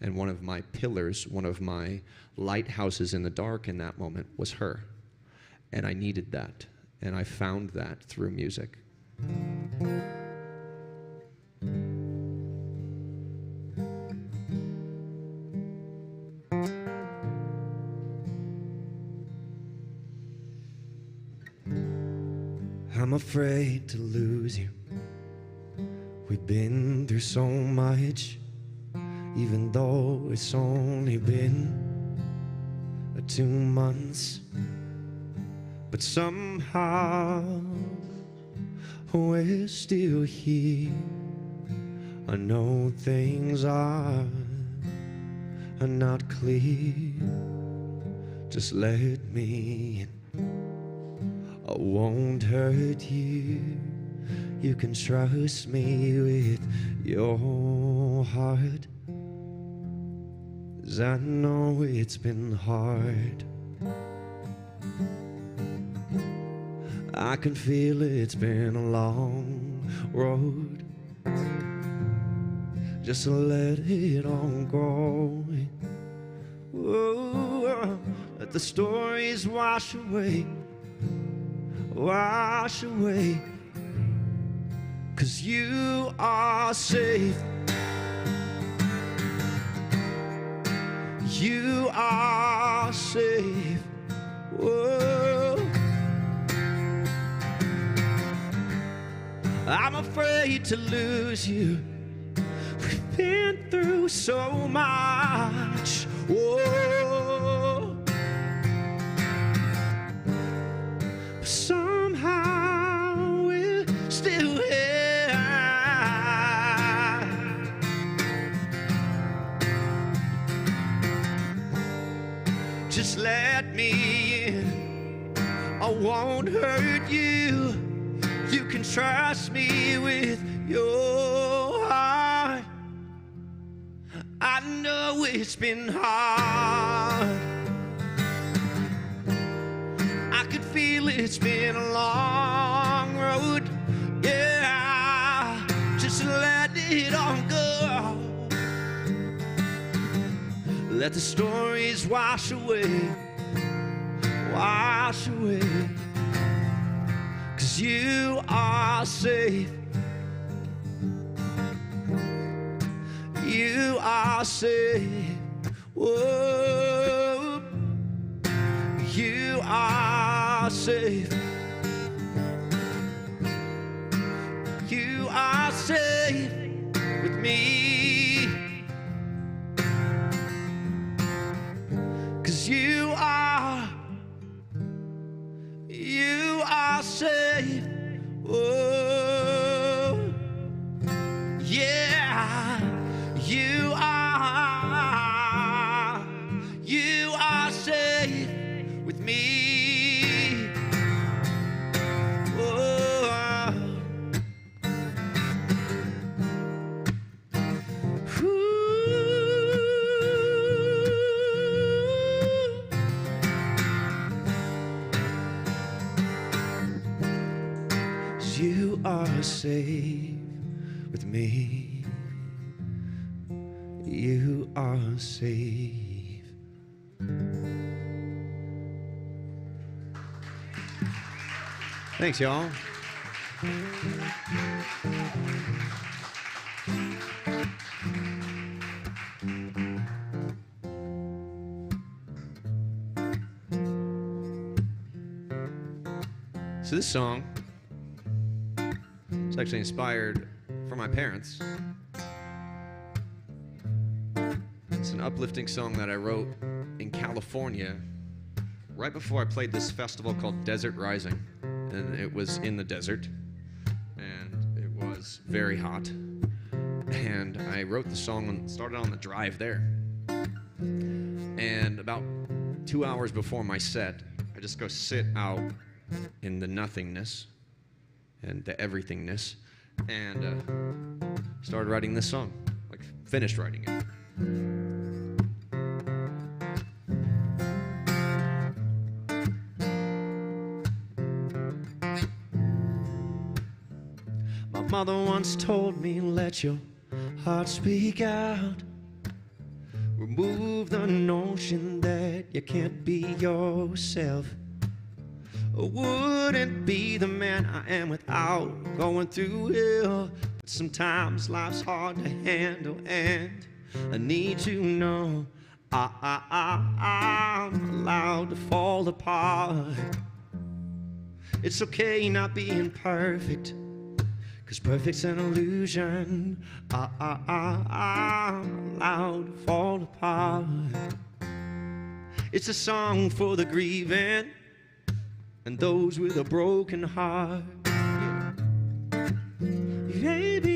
And one of my pillars, one of my lighthouses in the dark in that moment was her. And I needed that. And I found that through music. I'm afraid to lose you. We've been through so much, even though it's only been 2 months. But somehow we're still here. I know things are not clear. Just let me in. I won't hurt you. You can trust me with your heart. 'Cause I know it's been hard. I can feel it's been a long road. Just let it all go. Ooh, let the stories wash away. Wash away. 'Cause you are safe. You are safe. Whoa. I'm afraid to lose you. We've been through so much. Whoa. Somehow we're still here. Just let me in. I won't hurt you. You can trust me with your heart. I know it's been hard. I could feel it's been a long road. Yeah, just let it all go. Let the stories wash away. wash away. 'Cause you are safe. You are safe. Whoa. You are safe. You are safe with me. 'Cause you are safe. Oh, yeah, you are safe with me. Oh, you are safe with me. You are safe. Thanks, y'all. So this song is actually inspired from my parents. It's an uplifting song that I wrote in California right before I played this festival called Desert Rising. And it was in the desert, and it was very hot. And I wrote the song and started on the drive there. And about 2 hours before my set, I just go sit out in the nothingness and the everythingness, and started writing this song, like finished writing it. My mother once told me, let your heart speak out. Remove the notion that you can't be yourself. I wouldn't be the man I am without going through hell. But sometimes life's hard to handle, and I need to know I'm allowed to fall apart. It's okay not being perfect, 'cause perfect's an illusion. I'm allowed to fall apart. It's a song for the grieving and those with a broken heart. Baby,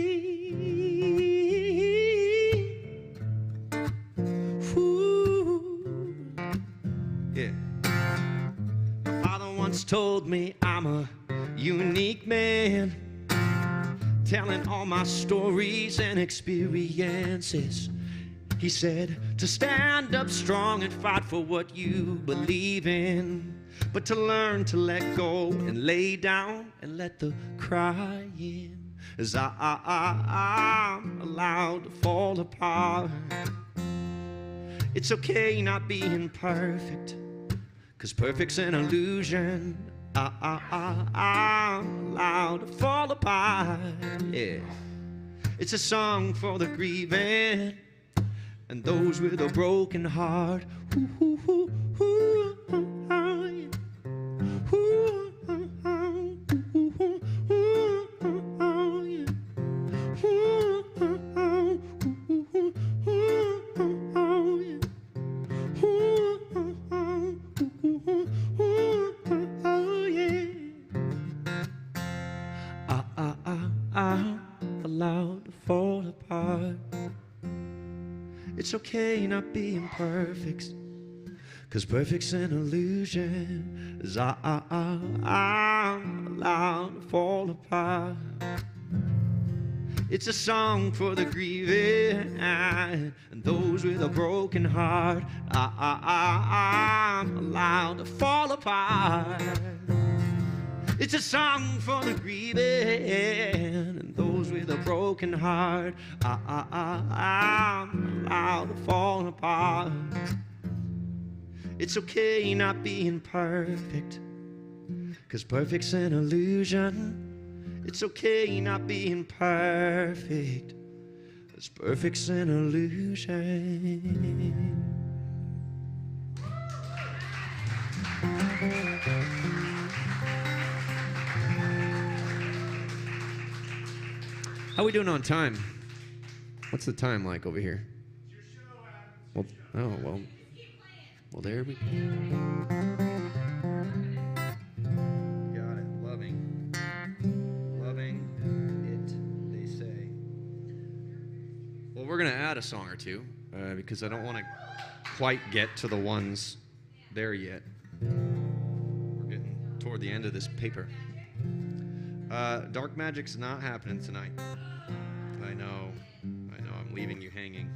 ooh. Yeah. My father once told me I'm a unique man, telling all my stories and experiences. He said to stand up strong and fight for what you believe in, but to learn to let go and lay down and let the cry in. As I'm allowed to fall apart. It's okay not being perfect, 'cause perfect's an illusion. I'm allowed to fall apart. Yeah. It's a song for the grieving and those with a broken heart. Ooh, ooh, ooh, ooh, oh, yeah. Ooh, oh, oh, ooh, ooh, ooh, oh, yeah. Ooh, oh, oh, ooh, ooh, ooh, oh, yeah. Ooh, oh, oh, ooh, ooh, ooh, oh, yeah. I'm allowed to fall apart. It's okay not being perfect, 'cause perfect's an illusion. As I'm allowed to fall apart. It's a song for the grieving and those with a broken heart. I'm allowed to fall apart. It's a song for the grieving and those with a broken heart. I'm allowed to fall apart. It's okay not being perfect, 'cause perfect's an illusion. It's okay not being perfect, 'cause perfect's an illusion. How we doing on time? What's the time like over here? Well, oh, well, there we go. Got it. Loving it, they say. Well, we're going to add a song or two because I don't want to quite get to the ones there yet. We're getting toward the end of this paper. Dark Magic's not happening tonight. I know, I'm leaving you hanging.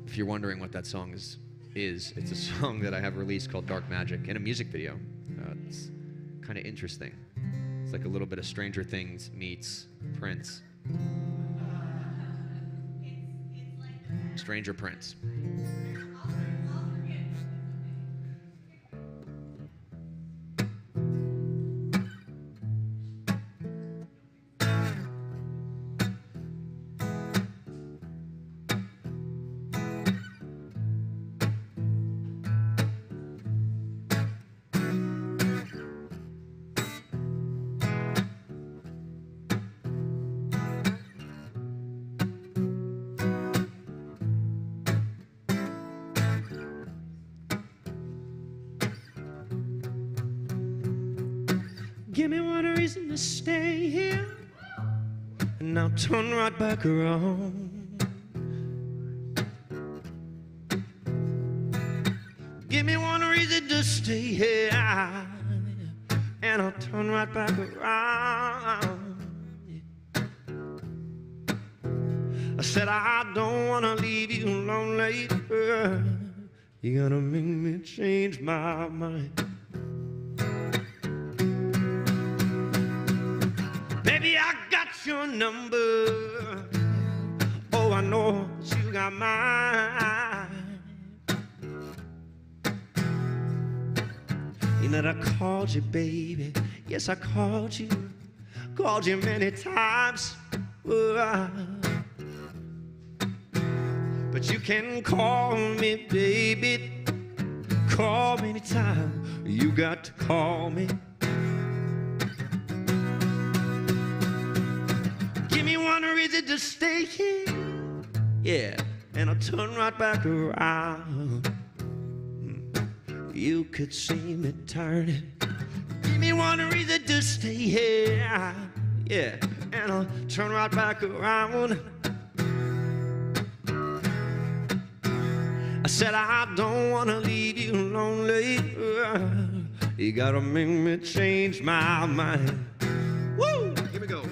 If you're wondering what that song is, it's a song that I have released called Dark Magic in a music video. It's kind of interesting. It's like a little bit of Stranger Things meets Prince. Stranger Prince. Give me one reason to stay here, and I'll turn right back around. Give me one reason to stay here, and I'll turn right back around. I said I don't want to leave you lonely. You gotta make me change my mind. Baby, I got your number. Oh, I know that you got mine. You know that I called you, baby. Yes, I called you. Called you many times. But you can call me, baby. Call me anytime. You got to call me. Give me one reason to stay here, yeah, and I'll turn right back around. You could see me turning. Give me one reason to stay here, yeah, and I'll turn right back around. I said I don't want to leave you lonely. You gotta make me change my mind. Woo! Here we go.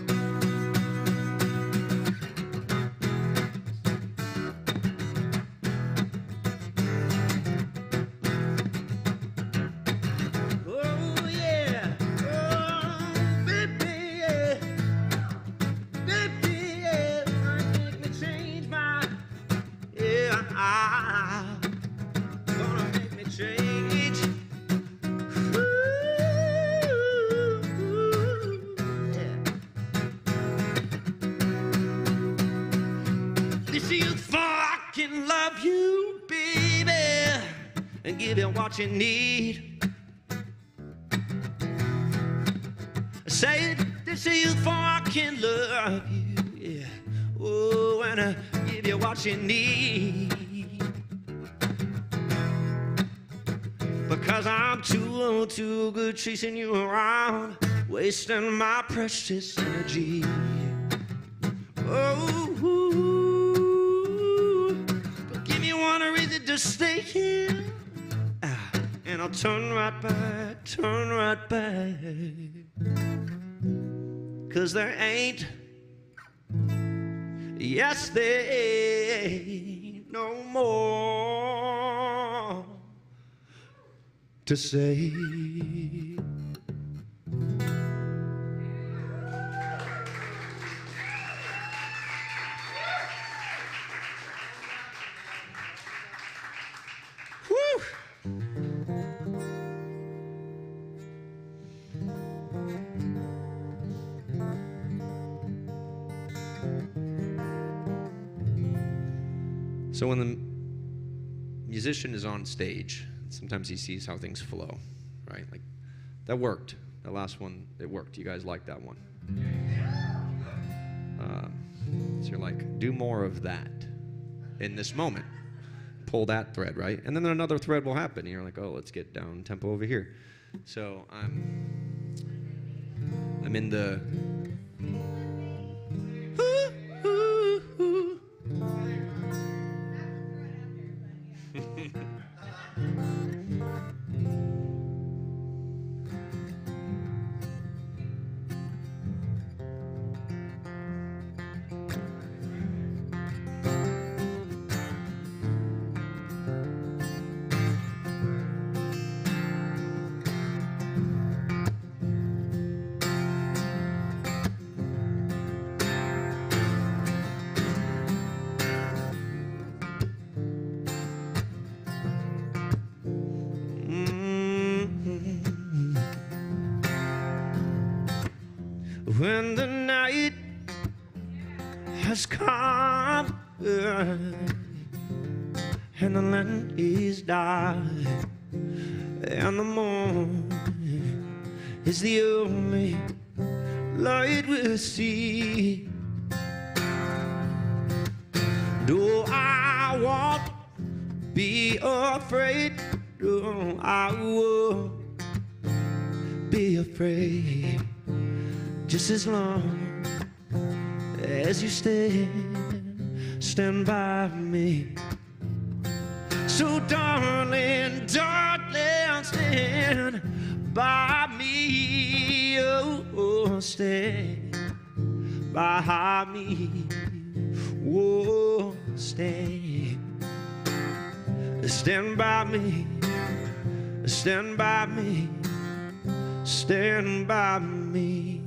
What you need. Say it, this is for I can love you, yeah. Oh, and I give you what you need. Because I'm too good chasing you around, wasting my precious energy. Oh, but give me one reason to stay here. And I'll turn right back. 'Cause there ain't, yes, there ain't no more to say. So when the musician is on stage, sometimes he sees how things flow, right? Like, that worked. That last one, it worked. You guys liked that one. So you're like, do more of that in this moment. Pull that thread, right? And then another thread will happen. And you're like, oh, let's get down tempo over here. So I'm in the when the night has come and the land is dark and the moon is the only light we'll see. Do I won't be afraid? No, I won't be afraid. Just as long as you stand by me. So darling, darling, stand by me. Oh, stand by me. Oh, stand by me. Stand by me. Stand by me.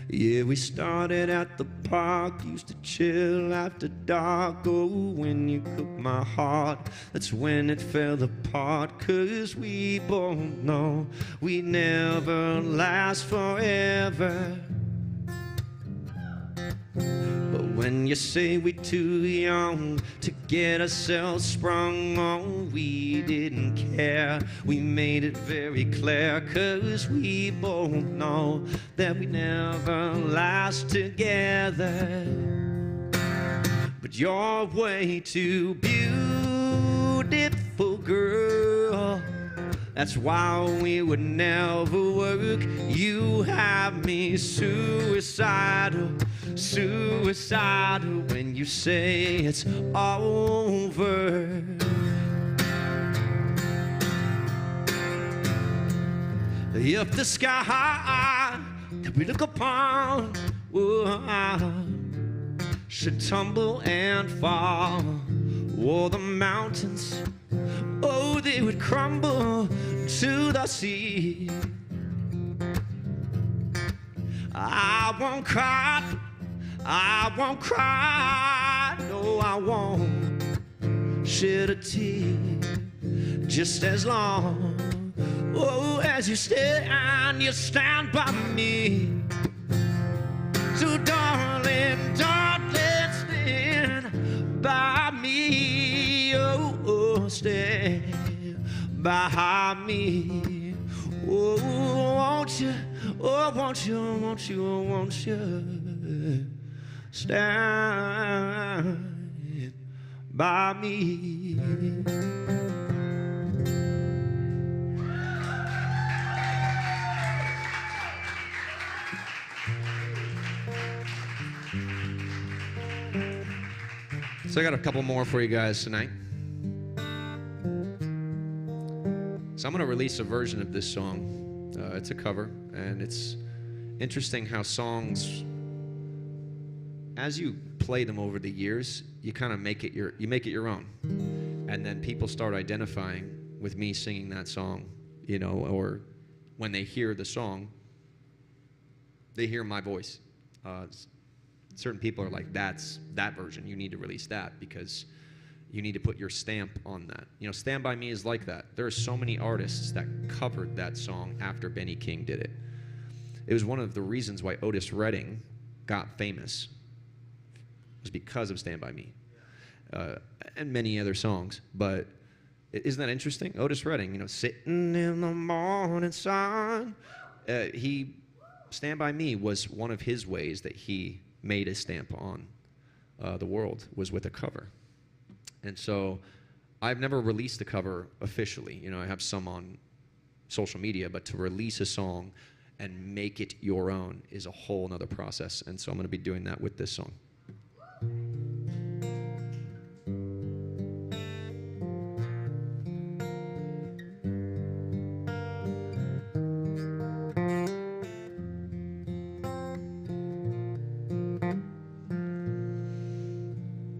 Yeah, we started at the park, used to chill after dark. Oh, when you cooked my heart, that's when it fell apart. 'Cause we both know we never last forever. But when you say we're too young to get ourselves sprung on, we didn't care. We made it very clear, 'cause we both know that we never last together. But you're way too beautiful, girl. That's why we would never work. You have me suicidal, suicidal when you say it's over. If the sky that we look upon should tumble and fall, or the mountains, oh, they would crumble to the sea, I won't cry, I won't cry, no, I won't shed a tear. Just as long, oh, as you stand by me. So darling, darling, stand by me. Oh, stand by me. Oh, won't you, oh, won't you, won't you, won't you stand by me. So I got a couple more for you guys tonight. So I'm going to release a version of this song. It's a cover, and it's interesting how songs, as you play them over the years, you kind of make it your own. And then people start identifying with me singing that song, you know, or when they hear the song, they hear my voice. Certain people are like, that's that version. You need to release that because you need to put your stamp on that. You know, Stand By Me is like that. There are so many artists that covered that song after Benny King did it. It was one of the reasons why Otis Redding got famous, was because of Stand By Me. and many other songs. But isn't that interesting? Otis Redding, you know, sitting in the morning sun. Stand By Me was one of his ways that he made a stamp on the world, was with a cover. And so I've never released the cover officially. You know, I have some on social media, but to release a song and make it your own is a whole nother process. And so I'm going to be doing that with this song.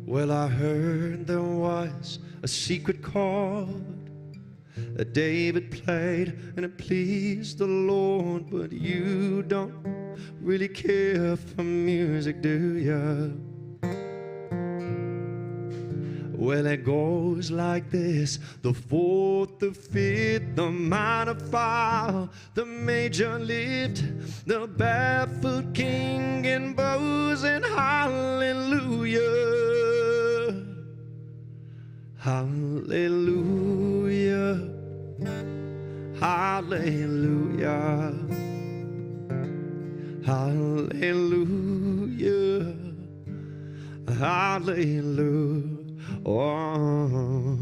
Well, I heard there was a secret chord that David played and it pleased the Lord, but you don't really care for music, do ya? Well, it goes like this: the fourth, the fifth, the minor fall, the major lift, the barefoot king and bows, and hallelujah. Hallelujah, hallelujah, hallelujah, hallelujah, oh,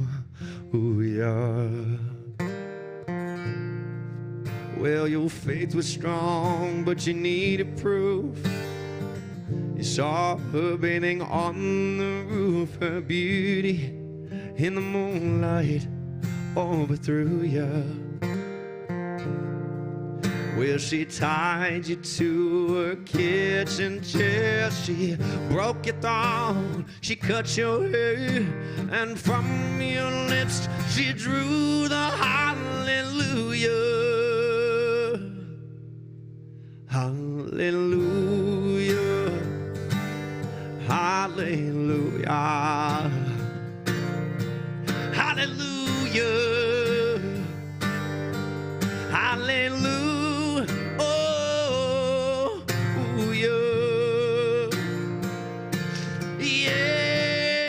yeah. Well, your faith was strong, but you needed proof. You saw her bathing on the roof, her beauty in the moonlight overthrew ya. Well, she tied you to her kitchen chair, she broke your thumb, she cut your hair, and from your lips she drew the hallelujah. Hallelujah, hallelujah, hallelujah, hallelujah, oh, yeah, yeah,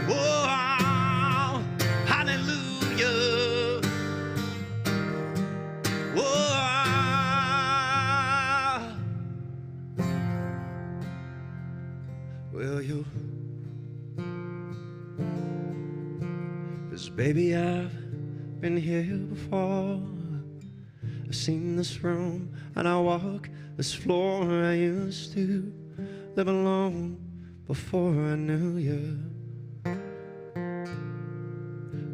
oh, hallelujah, oh. Well, you, 'cause baby, I've been here before. I've seen this room and I walk this floor. I used to live alone before I knew you.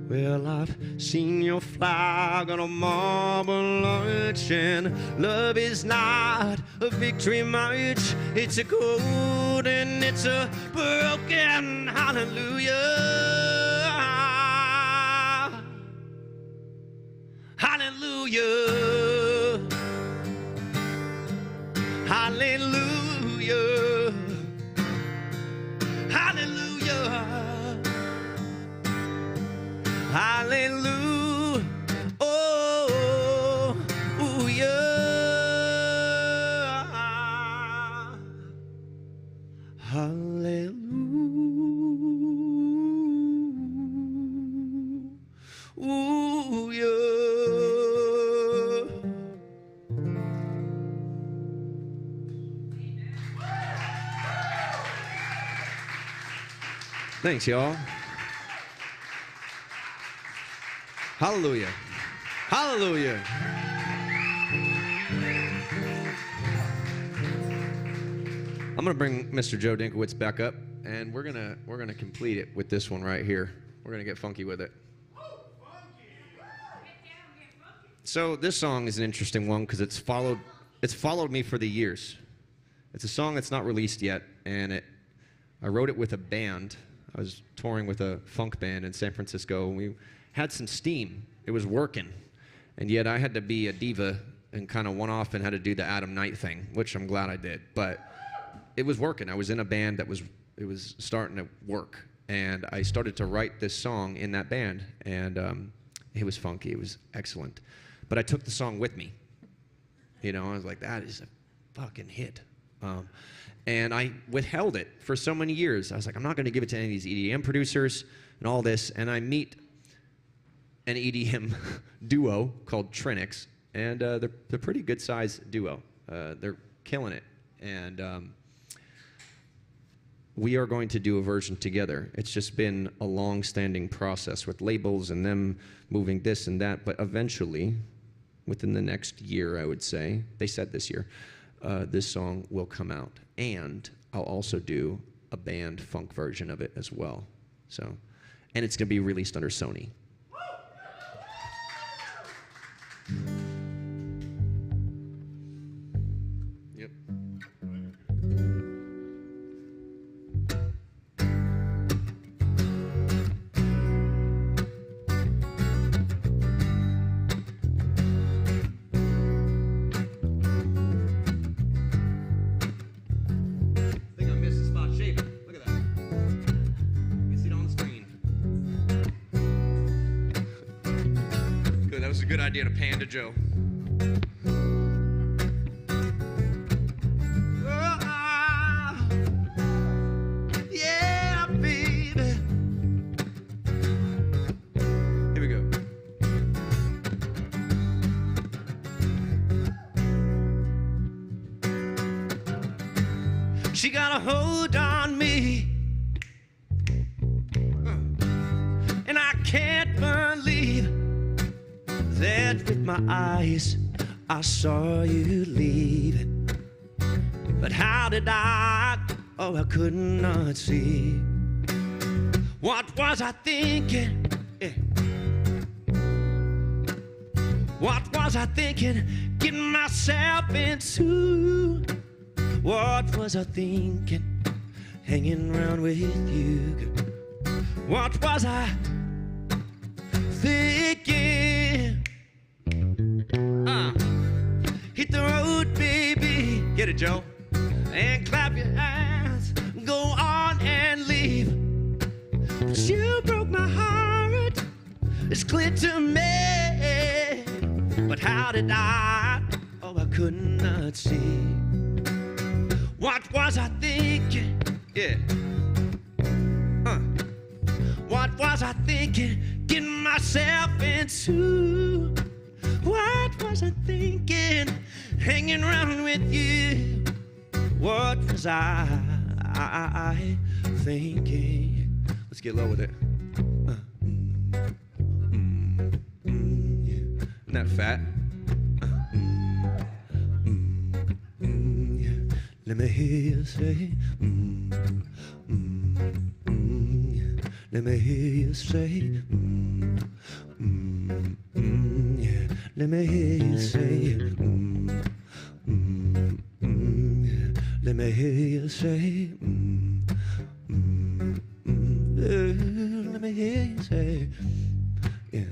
Well, I've seen your flag on a marble arch, and love is not a victory march. It's a code and it's a broken hallelujah. Hallelujah. Hallelujah. Hallelujah. Hallelujah, oh, ooh, yeah. Hallelujah, ooh, yeah. Thanks, y'all. Hallelujah. Hallelujah. I'm going to bring Mr. Joe Dinkowitz back up, and we're going to complete it with this one right here. We're going to get funky with it. So this song is an interesting one because it's followed me for the years. It's a song that's not released yet, and I wrote it with a band. I was touring with a funk band in San Francisco, and we had some steam. It was working. And yet I had to be a diva and kind of went off and had to do the Adam Knight thing, which I'm glad I did. But it was working. I was in a band it was starting to work. And I started to write this song in that band. And it was funky. It was excellent. But I took the song with me. You know, I was like, that is a fucking hit. And I withheld it for so many years. I was like, I'm not going to give it to any of these EDM producers and all this. And I meet an EDM duo called Trinix, and they're pretty good-sized duo. They're killing it. And we are going to do a version together. It's just been a long-standing process with labels and them moving this and that. But eventually, within the next year, I would say, they said this year, this song will come out. And I'll also do a band funk version of it as well. So, and it's going to be released under Sony. Yep. Good idea to Panda Joe. Yeah, baby. Here we go. She got a hold on me, and I can't believe that with my eyes I saw you leave. But how did I? Oh, I could not see. What was I thinking? Yeah. What was I thinking? Getting myself into? What was I thinking? Hanging around with you. What was I thinking? Hit the road, baby. Get it, Joe. And clap your hands. Go on and leave. But you broke my heart. It's clear to me. But how did I? Oh, I could not see. What was I thinking? Yeah. What was I thinking? Getting myself into? What was I thinking? Hanging around with you. What was I thinking? Let's get low with it. Yeah. Isn't that fat? Yeah. Let me hear you say. Yeah. Let me hear you say. Yeah. Let me hear you say. Yeah. Let me hear you say. Let me hear you say. Yeah.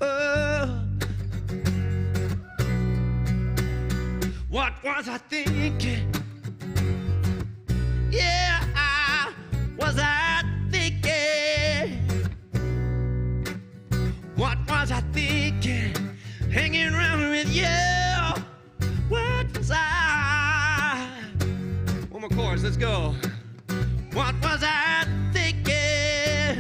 Oh. What was I thinking? Yeah, was I thinking? What was I thinking? Hanging around with you. What was I? One more chorus, let's go. What was I thinking?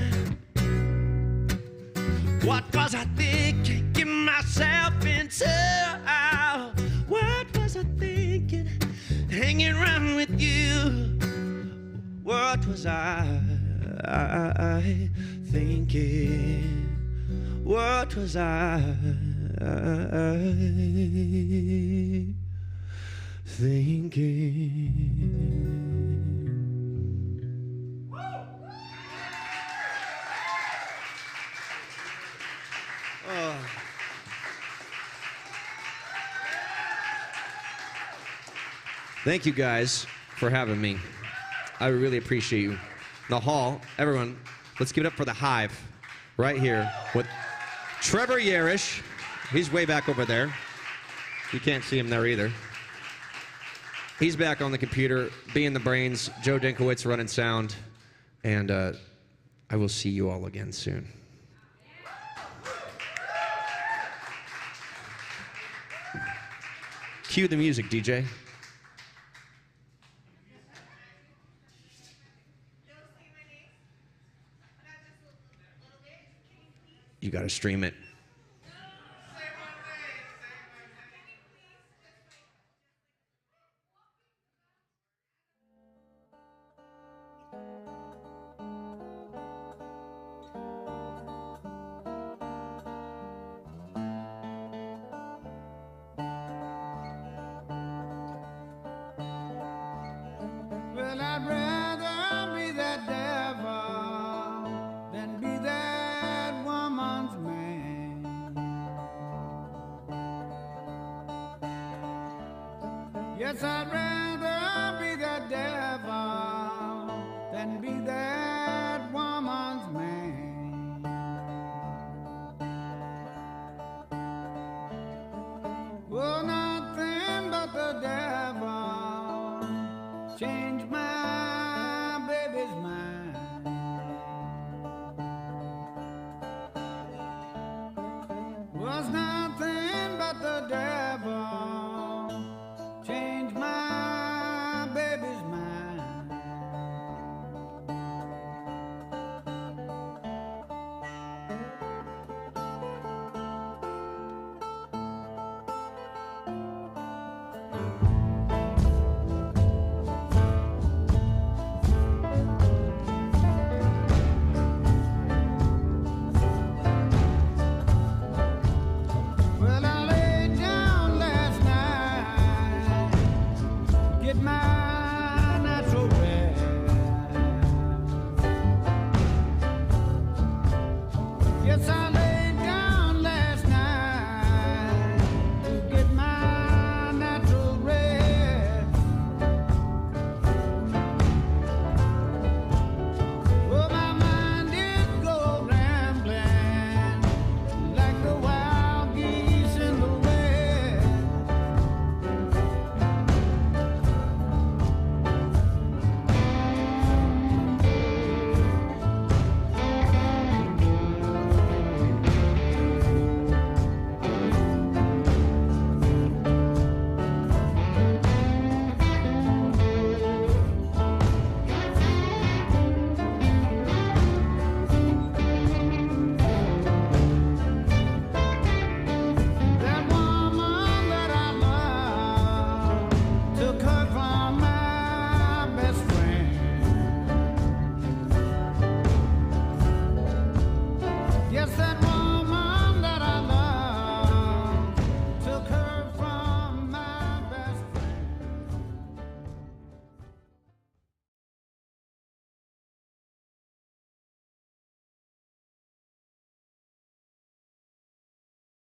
What was I thinking? Getting myself into? What was I thinking? Hanging around with you. What was I thinking? What was I thinking? Oh. Thank you guys for having me. I really appreciate you. The hall, everyone, let's give it up for the Hive right here with Trevor Yarish. He's way back over there. You can't see him there either. He's back on the computer, being the brains. Joe Dinkowitz running sound. And I will see you all again soon. Cue the music, DJ. You got to stream it. Well, I'd rather be that devil than be that woman's man. Yes, I'd rather be that devil than be that woman's man. Well, nothing but the devil change my baby's mind. Was nothing but the devil change my baby's mind. Well, I laid down last night, get my